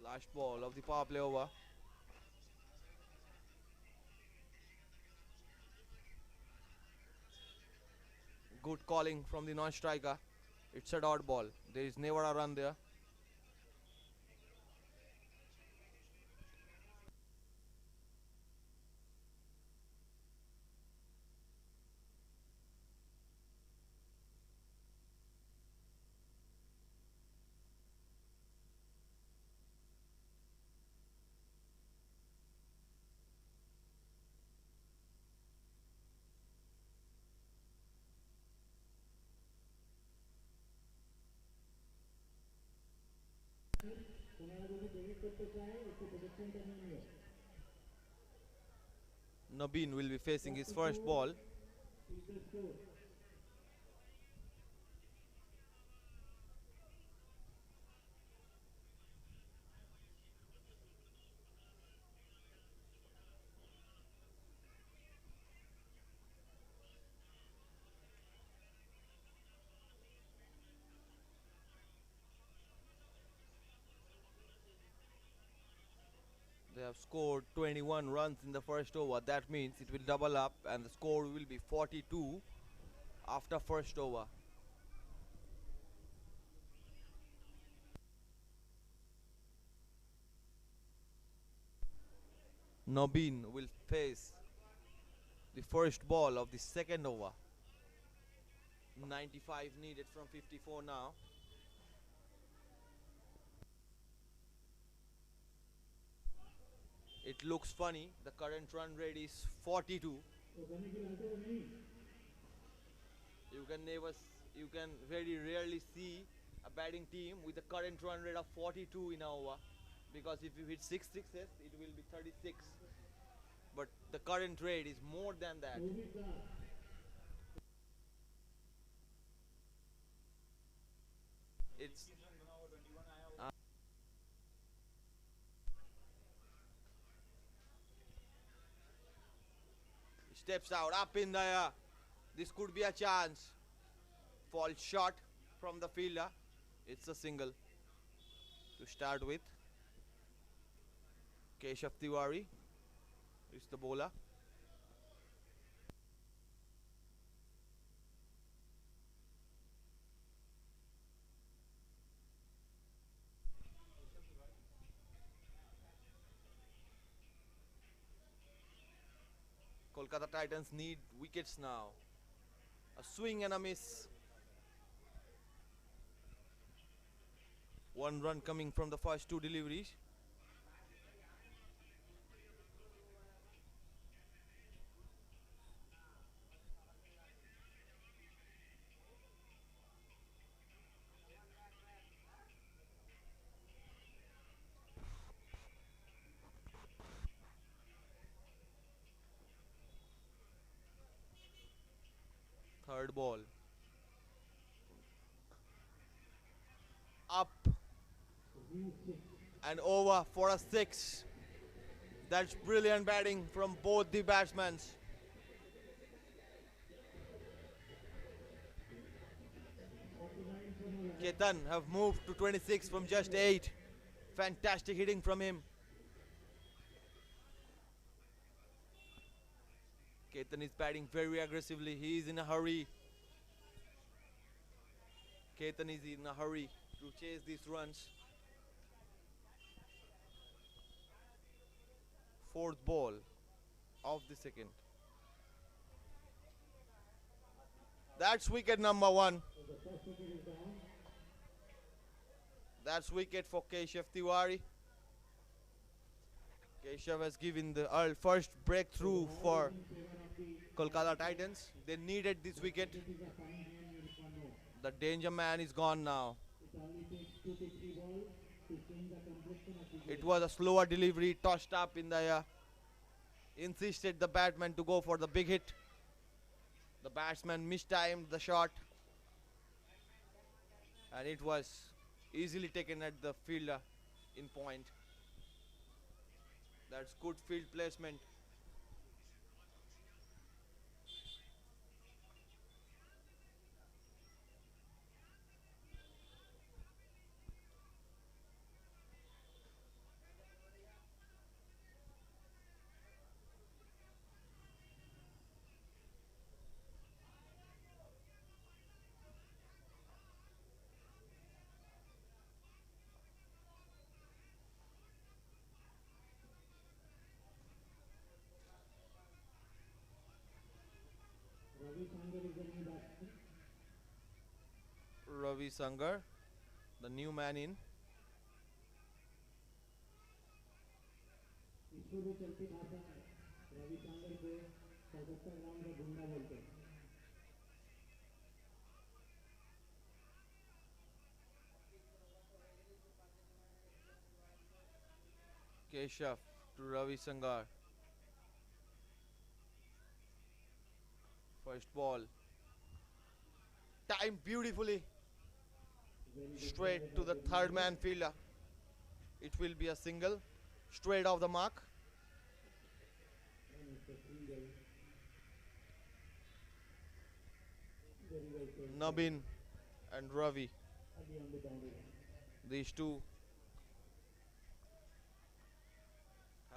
Last ball of the power play over. Good calling from the non-striker. It's a dot ball. There is never a run there. Nabin will be facing his first ball. have scored 21 runs in the first over. That means it will double up and the score will be 42 after first over. Nobin will face the first ball of the second over. 95 needed from 54 now. It looks funny. The current run rate is 42. You can very rarely see a batting team with a current run rate of 42 in an over, because if you hit 6 sixes, it will be 36. But the current rate is more than that. It's steps out, up in the air. This could be a chance. Falls short from the fielder. It's a single to start with. Keshav Tiwari is the bowler. Kolkata Titans need wickets now. A swing and a miss. One run coming from the first two deliveries. Third ball. Up and over for a six. That's brilliant batting from both the batsmen. Ketan have moved to 26 from just 8. Fantastic hitting from him. Ketan is batting very aggressively. He is in a hurry. Ketan is in a hurry to chase these runs. Fourth ball of the second. That's wicket number 1. That's wicket for Keshav Tiwari. Keshav has given the first breakthrough for Kolkata Titans. They needed this wicket. The danger man is gone now. It was a slower delivery, tossed up in the air. Insisted the batsman to go for the big hit. The batsman mistimed the shot, and it was easily taken at the fielder in point. That's good field placement. Ravi Sangar, the new man in. Keshav to Ravi Sangar. First ball. Timed beautifully. Straight to the third man fielder. It will be a single. Straight off the mark. Nabin and Ravi. These two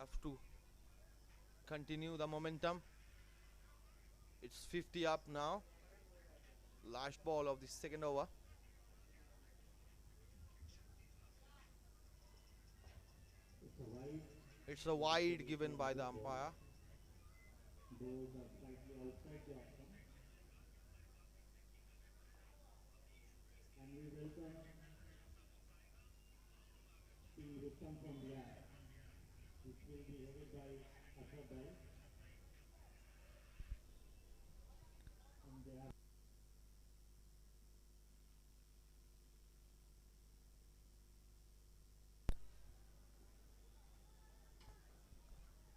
have to continue the momentum. It's 50 up now. Last ball of the second over. It's a wide. It's a wide given by the umpire. Balls are slightly outside the option. And we welcome Team Rustam from Riyadh, which will be headed by Ashraf Bhai. And they are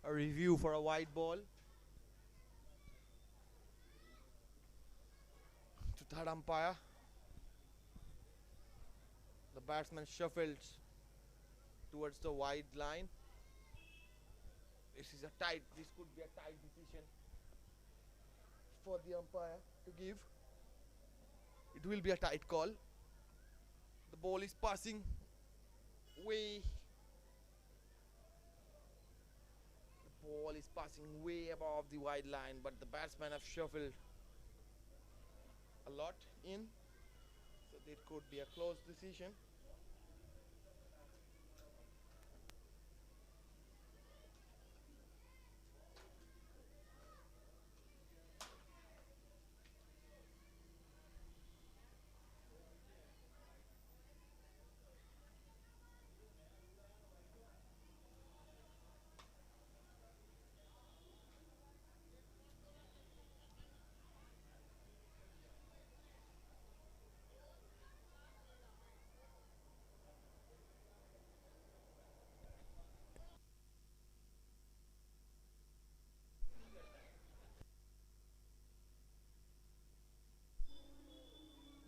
A review for a wide ball to third umpire. The batsman shuffled towards the wide line. This could be a tight decision for the umpire to give. It will be a tight call. The ball is passing way. The ball is passing way above the wide line, but the batsmen have shuffled a lot in. So it could be a close decision.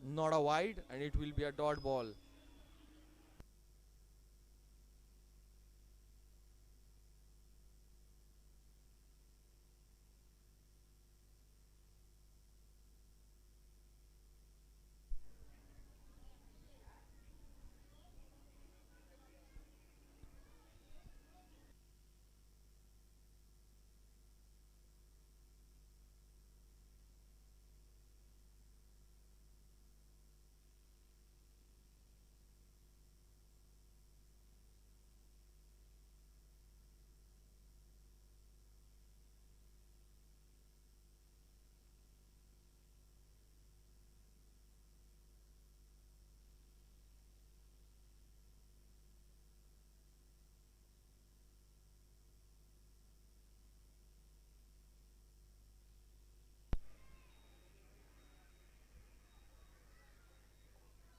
Not a wide, and it will be a dot ball.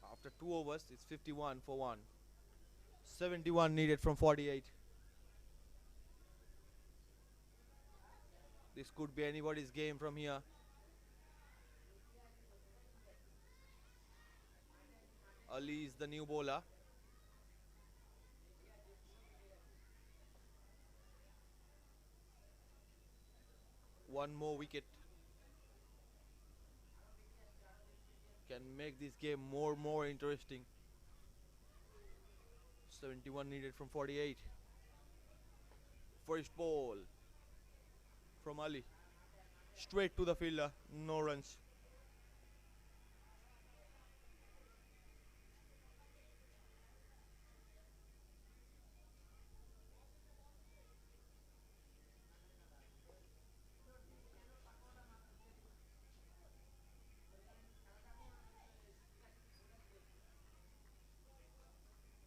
After 2 overs, it's 51 for 1. 71 needed from 48. This could be anybody's game from here. Ali is the new bowler. One more wicket can make this game more interesting. 71 needed from 48. First ball from Ali. Straight to the fielder. No runs.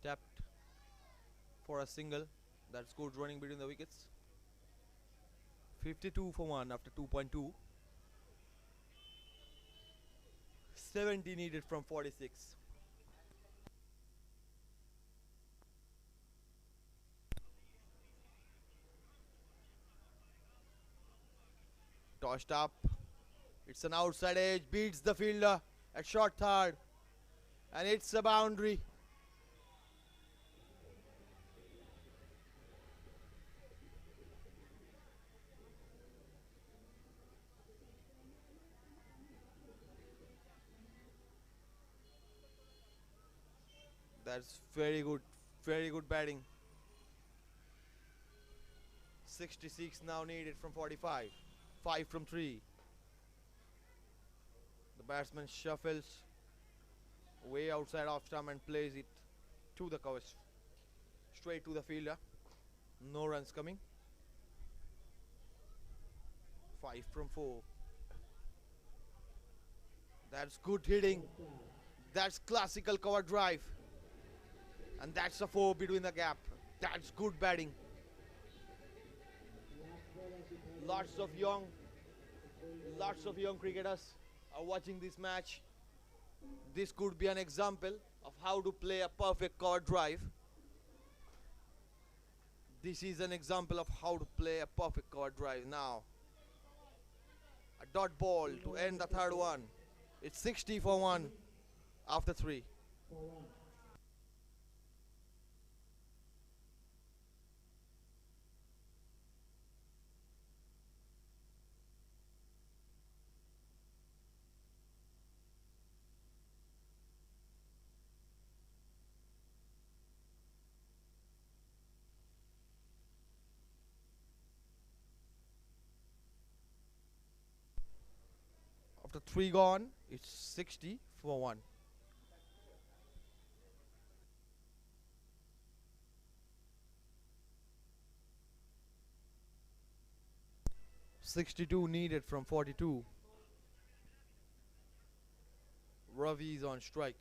Tapped for a single. That's good running between the wickets. 52 for 1 after 2.2. 70 needed from 46. Tossed up. It's an outside edge. Beats the fielder at short third. And it's a boundary. That's very good batting. 66 now needed from 45. 5 from 3. The batsman shuffles way outside off stump and plays it to the covers. Straight to the fielder. No runs coming. 5 from 4. That's good hitting. That's classical cover drive. And that's a 4 between the gap. That's good batting. Lots of young cricketers are watching this match. This could be an example of how to play a perfect cover drive. This is an example of how to play a perfect cover drive. Now, a dot ball to end the third one. It's 60 for 1 after 3. After 3 gone, it's 60 for 1. "62 needed from 42. Ravi is on strike.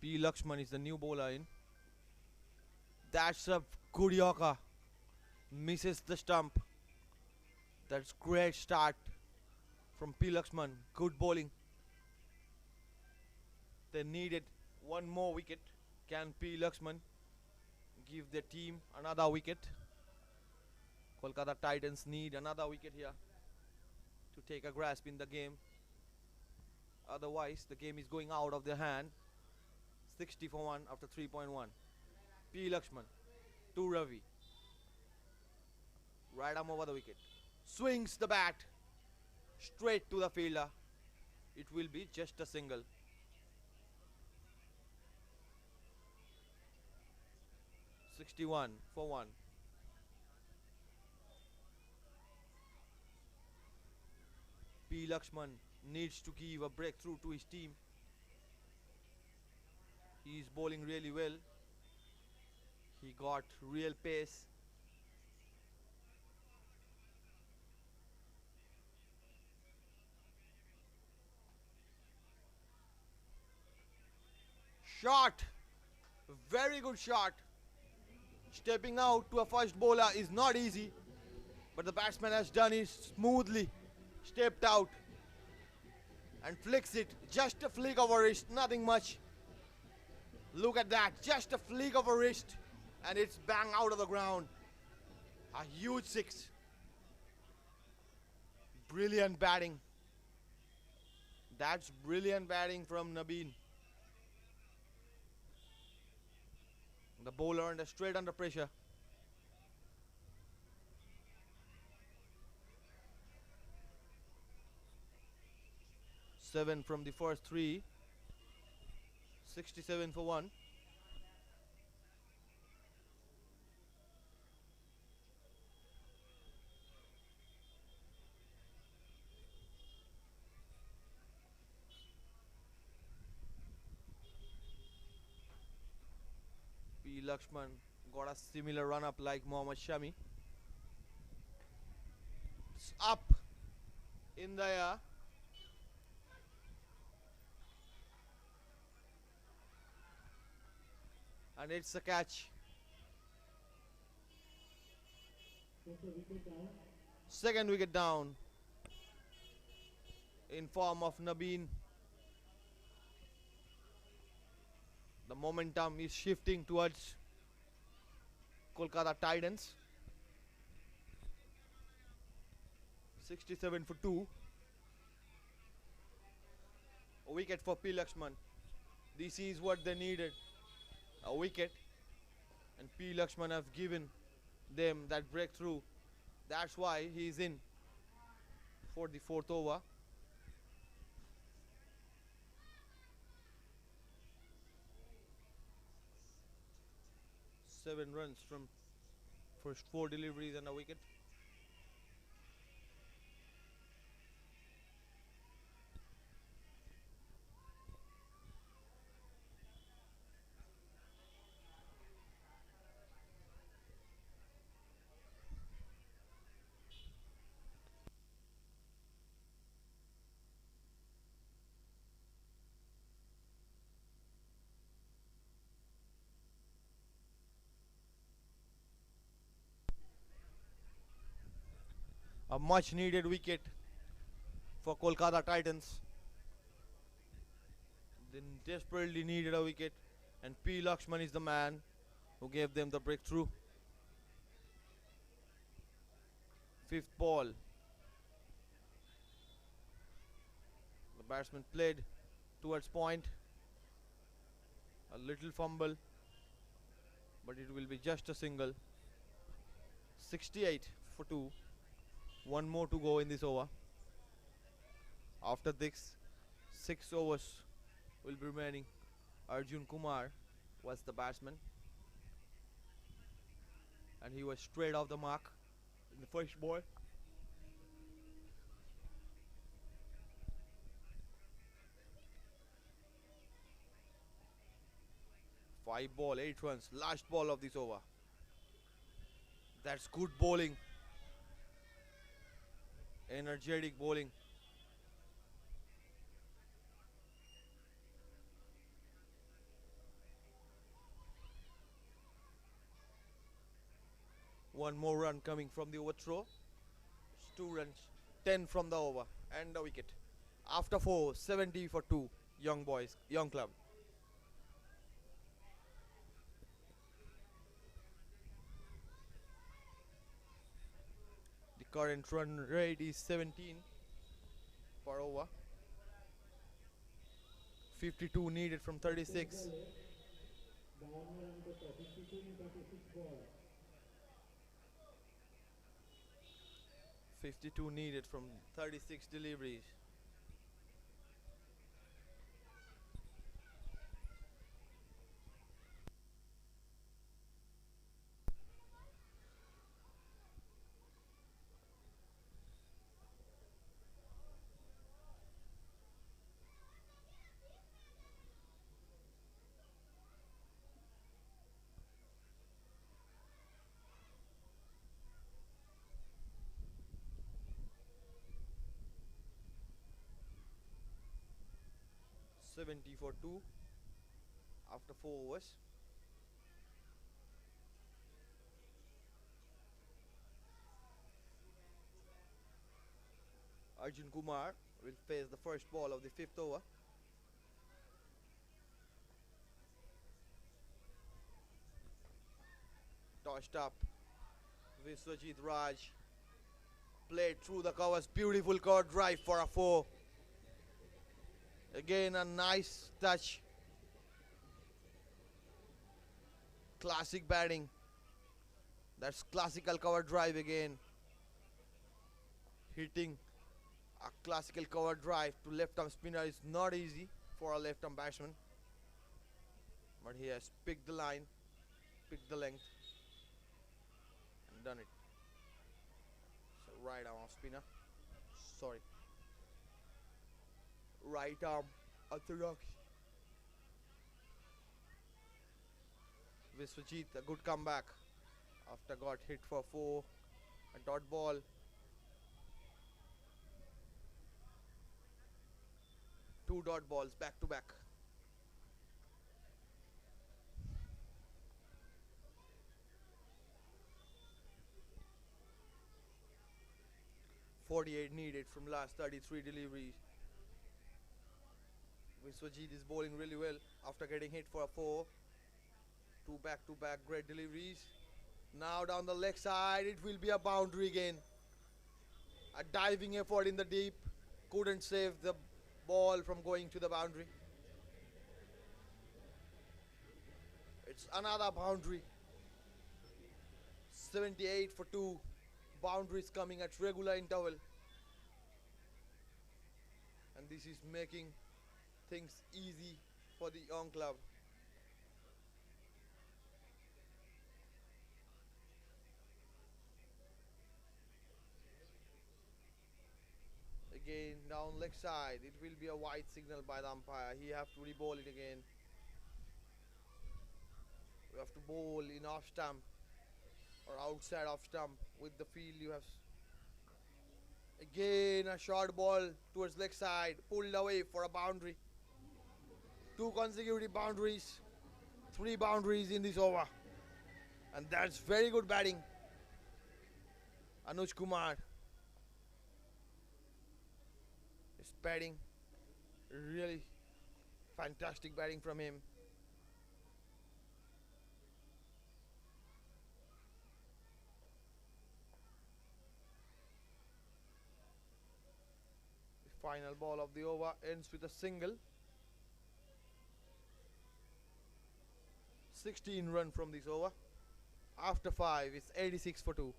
P. Lakshman is the new bowler in. That's a good Yorker. Misses the stump. That's great start from P. Lakshman. Good bowling. They needed one more wicket. Can P. Lakshman give their team another wicket? Kolkata Titans need another wicket here to take a grasp in the game. Otherwise, the game is going out of their hand. 60 for 1 after 3.1. P. Lakshman to Ravi. Right arm over the wicket. Swings the bat straight to the fielder. It will be just a single. "61 for 1. P. Lakshman needs to give a breakthrough to his team. He is bowling really well. He got real pace. Shot. Very good shot. Stepping out to a first bowler is not easy, but the batsman has done it smoothly. Stepped out and flicks it. Just a flick of a wrist, nothing much. Look at that, just a flick of a wrist and it's bang out of the ground. A huge 6. Brilliant batting. That's brilliant batting from Nabeen. The bowler straight under pressure. Seven from the first 3. 67 for 1. P. Lakshman got a similar run up like Mohammad Shami. It's up in the air. And it's a catch. Second wicket down in form of Nabeen. The momentum is shifting towards Kolkata Titans. 67 for 2. A wicket for P. Lakshman. This is what they needed. A wicket. And P. Lakshman have given them that breakthrough. That's why he is in for the fourth over. Seven runs from first 4 deliveries and a wicket. A much needed wicket for Kolkata Titans. They desperately needed a wicket, and P. Lakshman is the man who gave them the breakthrough. Fifth ball. The batsman played towards point. A little fumble, but it will be just a single. 68 for 2. One more to go in this over. After this, 6 overs will be remaining. Arjun Kumar was the batsman, and he was straight off the mark in the first ball. Five ball, 8 runs. Last ball of this over. That's good bowling. Energetic bowling. One more run coming from the overthrow. It's 2 runs. 10 from the over and the wicket. After 4, 70 for 2. Young boys, young club. The current run rate is 17 per over. 52 needed from 36. The owner and the 52 in 36 ball. 52 needed from 36 deliveries. $70 for 2 after 4 overs. Arjun Kumar will face the first ball of the 5th over. Tossed up. Viswajit Raj played through the covers. Beautiful cover drive for a 4. Again a nice touch. Classic batting. That's classical cover drive again. Hitting a classical cover drive to left arm spinner is not easy for a left arm batsman. But he has picked the line, picked the length and done it. So right arm spinner. Sorry. Right arm orthodox. Viswajit, a good comeback after got hit for 4. A dot ball. Two dot balls back to back. .48 needed from last 33 deliveries. Viswajit is bowling really well after getting hit for a 4. Two back-to-back great deliveries. Now down the leg side, it will be a boundary again. A diving effort in the deep. Couldn't save the ball from going to the boundary. It's another boundary. 78 for 2. Boundaries coming at regular interval. And this is making things easy for the young club. Again down leg side, it will be a wide signal by the umpire. He have to re-bowl it again. You have to bowl in off stump or outside off stump with the field you have. Again a short ball towards leg side, pulled away for a boundary. 2 consecutive boundaries, 3 boundaries in this over, and that's very good batting. Anuj Kumar is batting, really fantastic batting from him. The final ball of the over ends with a single. 16 run from this over. After 5, it's 86 for 2.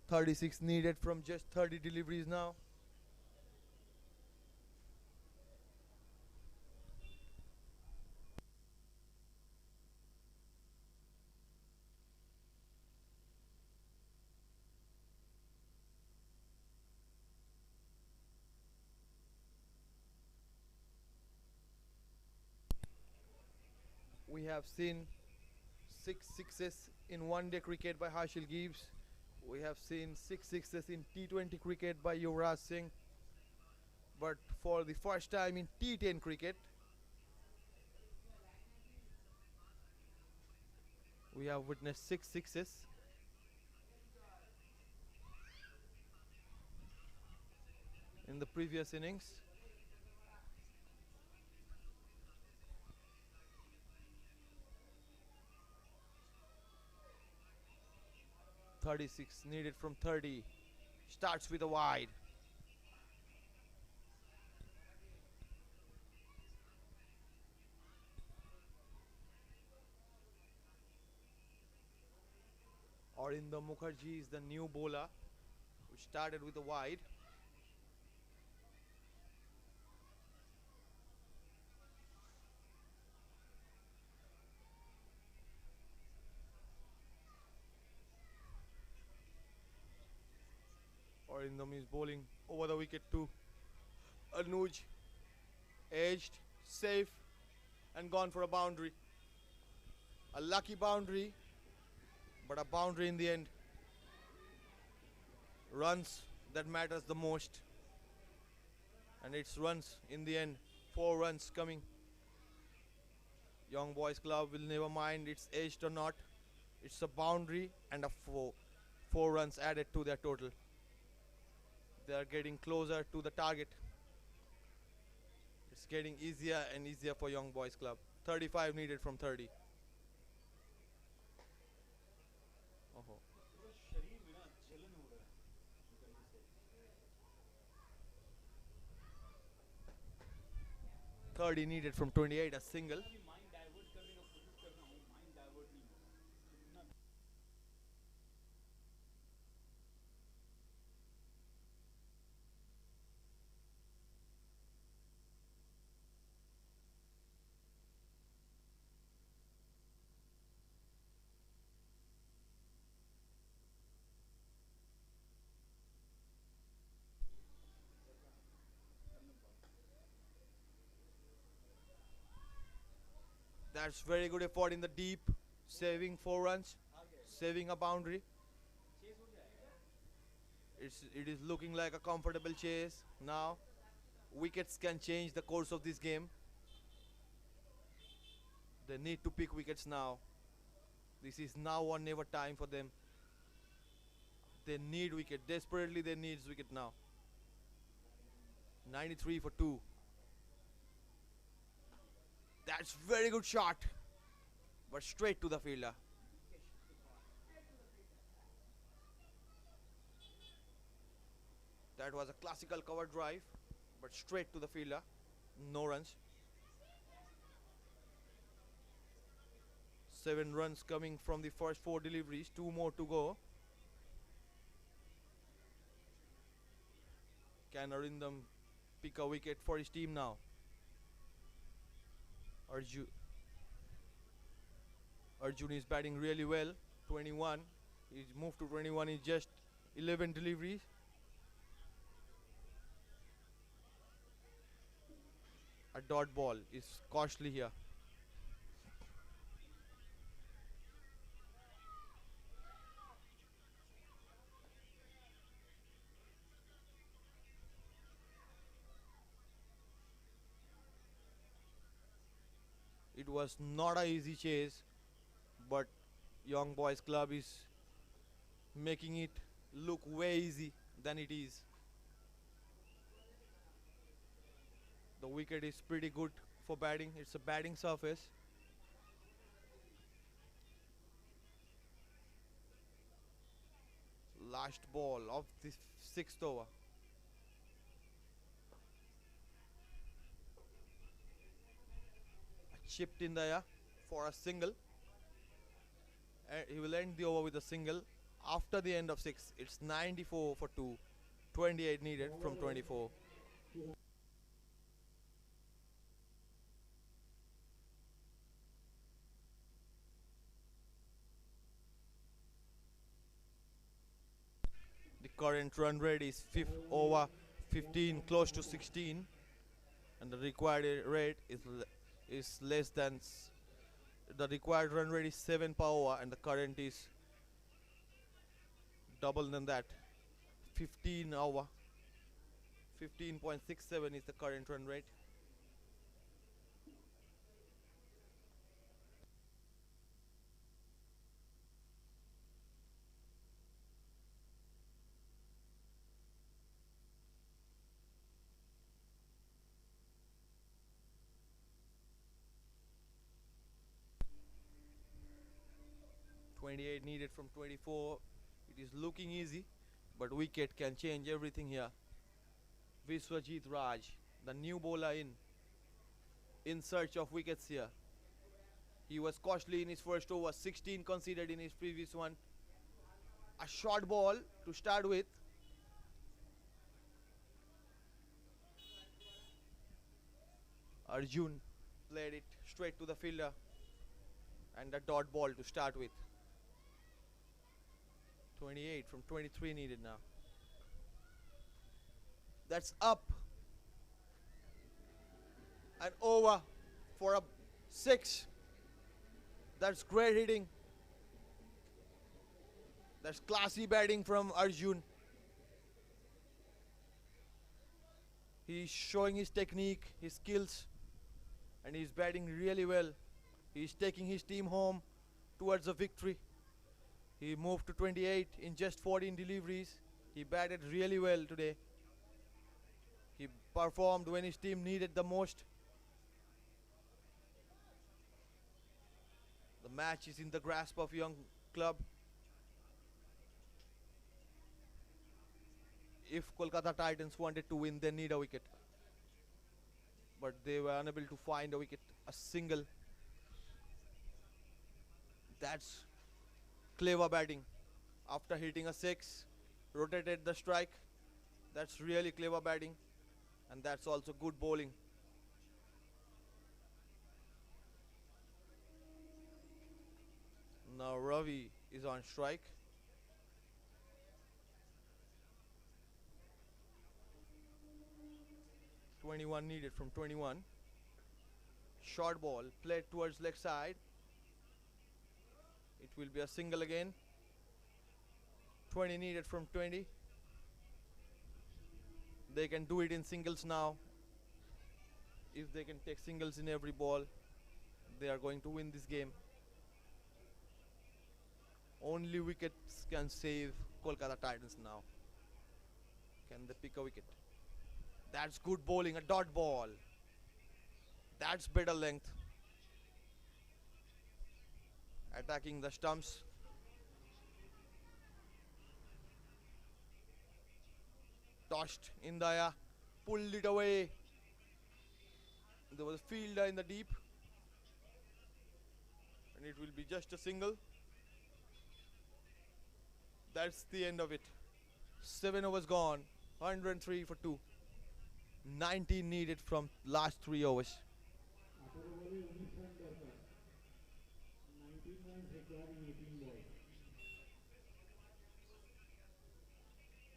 "36 needed from just 30 deliveries now. We have seen 6 sixes in one-day cricket by Harshil Gibbs. We have seen 6 sixes in T20 cricket by Yuvraj Singh. But for the first time in T10 cricket, we have witnessed 6 sixes. In the previous innings. "36 needed from 30. Starts with a wide. Arinder Mukherjee is the new bowler, which started with a wide. Arindam is bowling over the wicket too. Anuj edged, safe, and gone for a boundary. A lucky boundary, but a boundary in the end. Runs that matters the most, and it's runs in the end. 4 runs coming. Young Boys Club will never mind it's edged or not. It's a boundary and a 4 runs added to their total. They are getting closer to the target. It's getting easier and easier for Young Boys Club. 35 needed from 30. Oh. 30 needed from 28, a single. That's very good effort in the deep, saving 4 runs, saving a boundary. It is looking like a comfortable chase now. Wickets can change the course of this game. They need to pick wickets now. This is now or never time for them. They need wicket. Desperately they need wicket now. 93 for 2. That's very good shot. But straight to the fielder. That was a classical cover drive. But straight to the fielder. No runs. 7 runs coming from the first 4 deliveries. 2 more to go. Can Arindam pick a wicket for his team now? Arjun is batting really well. 21. He's moved to 21 in just 11 deliveries. A dot ball is costly here. It was not an easy chase, but Young Boys Club is making it look way easy than it is. The wicket is pretty good for batting. It's a batting surface. Last ball of the 6th over. Chipped in the air for a single. And he will end the over with a single after the end of 6. It's 94 for 2. 28 needed from 24. The current run rate is over 15, close to 16, and the required rate is less than the required run rate is 7 per over, and the current is double than that. 15 over 15.67 is the current run rate. Needed from 24. It is looking easy, but wicket can change everything here. Viswajit Raj, the new bowler in search of wickets here. He was costly in his first over, 16 conceded in his previous one. A short ball to start with. Arjun played it straight to the fielder, and a dot ball to start with. 28 from 23 needed now. That's up and over for a 6. That's great hitting. That's classy batting from Arjun. He's showing his technique, his skills, and he's batting really well. He's taking his team home towards a victory. He moved to 28 in just 14 deliveries. He batted really well today. He performed when his team needed the most. The match is in the grasp of Young Club. If Kolkata Titans wanted to win, they need a wicket. But they were unable to find a wicket, a single. That's clever batting. After hitting a 6, rotated the strike. That's really clever batting, and that's also good bowling. Now Ravi is on strike. .21 needed from 21. Short ball played towards leg side. It will be a single again. 20 needed from 20. They can do it in singles now. If they can take singles in every ball, they are going to win this game. Only wickets can save Kolkata Titans now. Can they pick a wicket? That's good bowling, a dot ball. That's better length. Attacking the stumps. Tossed in the air. Pulled it away. There was a fielder in the deep. And it will be just a single. That's the end of it. 7 overs gone. 103 for 2. 19 needed from last 3 overs. 18 বলে 19 run দরকার 19 runs required in 18 balls.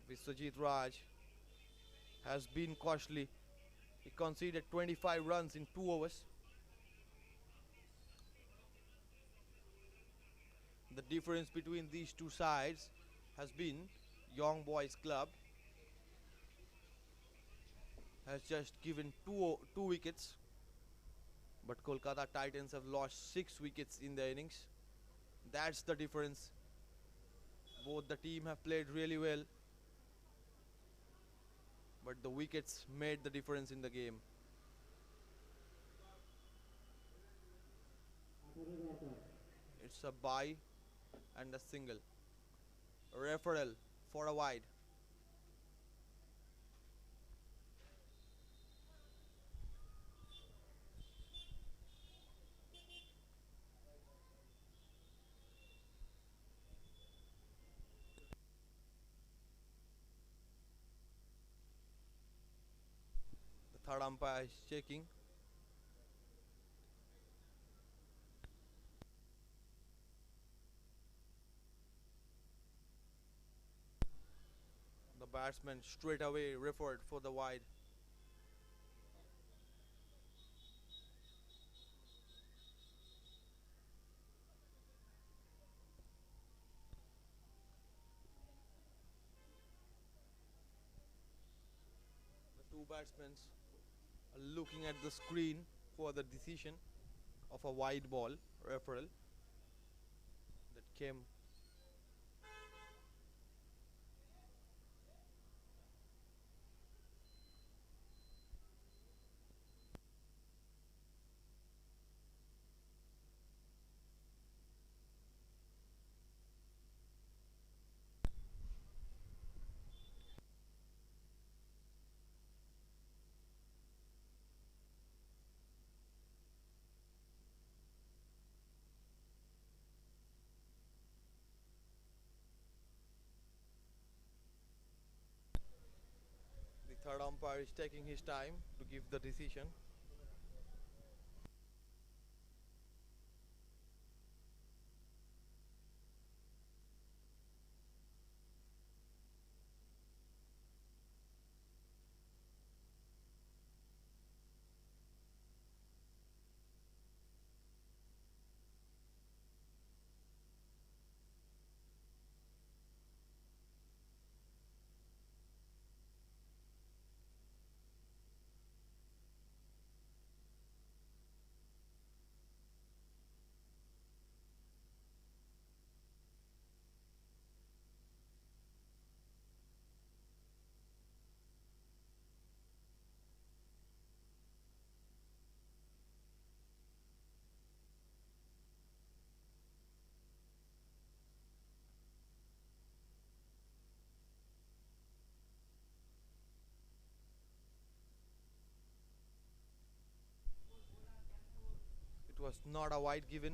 Viswajit Raj has been costly. He conceded 25 runs in 2 overs. The difference between these two sides has been Young Boys Club has just given two wickets, but Kolkata Titans have lost 6 wickets in the innings. That's the difference. Both the team have played really well, but the wickets made the difference in the game. 18 দরকার It's a bye and a single. Referral for a wide. The third umpire is checking. The batsman straight away referred for the wide. The two batsmen are looking at the screen for the decision of a wide ball referral that came. The third umpire is taking his time to give the decision. It was not a wide given.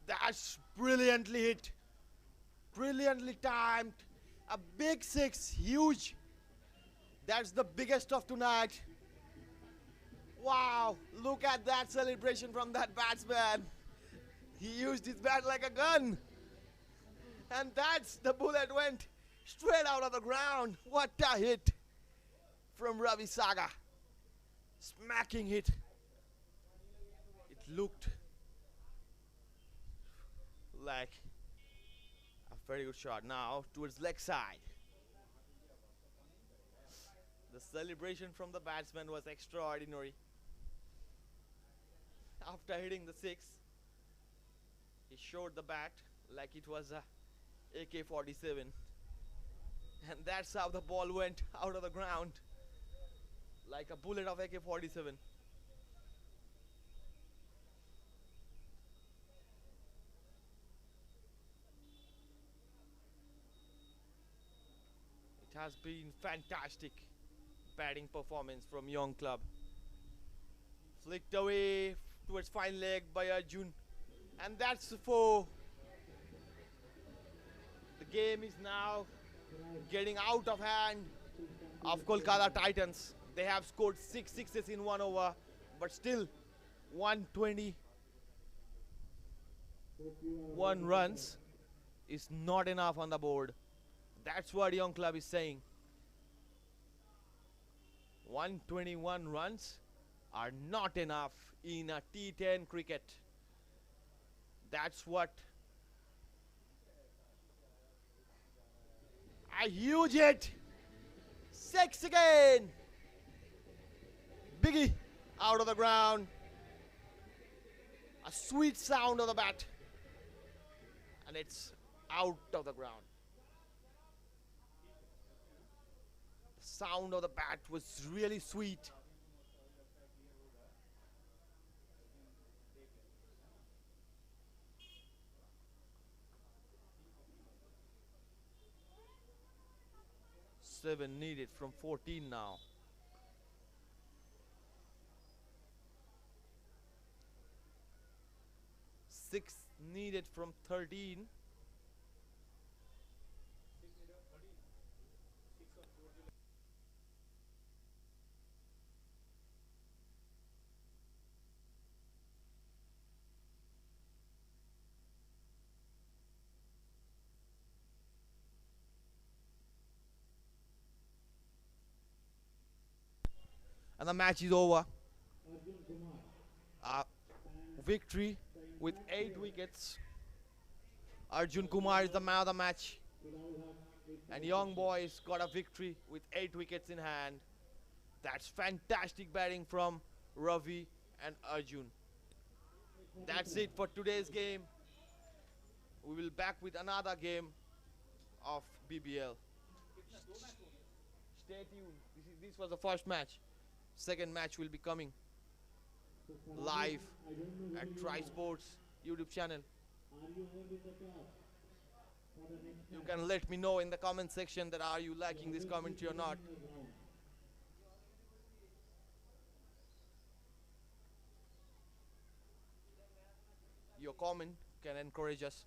That's brilliantly hit. Brilliantly timed. A big 6, huge. That's the biggest of tonight. Wow, look at that celebration from that batsman. He used his bat like a gun. And that's the bullet went straight out of the ground. What a hit from Ravi Saga. Smacking hit. It looked like a very good shot. Now towards leg side. The celebration from the batsman was extraordinary. After hitting the 6, He showed the bat like it was a AK-47, and that's how the ball went out of the ground, like a bullet of AK-47. It has been fantastic batting performance from young club. Flicked away towards fine leg by Arjun, and that's for the game is now getting out of hand of Kolkata Titans. They have scored 6 sixes in 1 over, but still 121 runs is not enough on the board. That's what young club is saying. 121 runs are not enough in a T10 cricket. That's what a huge hit. 6 again. Biggie out of the ground. A sweet sound of the bat. And it's out of the ground. The sound of the bat was really sweet. Seven needed from 14 now. 6 needed from 13. And the match is over. Victory with 8 wickets. Arjun Kumar is the man of the match. And young boys got a victory with 8 wickets in hand. That's fantastic batting from Ravi and Arjun. That's it for today's game. We will back with another game of BBL. Stay tuned. This was the first match. Second match will be coming live at Trai Sports YouTube channel. You can let me know in the comment section that are you liking this commentary or not. Your comment can encourage us.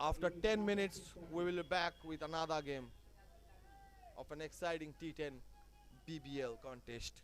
After 10 minutes, we will be back with another game of an exciting T10 BBL contest.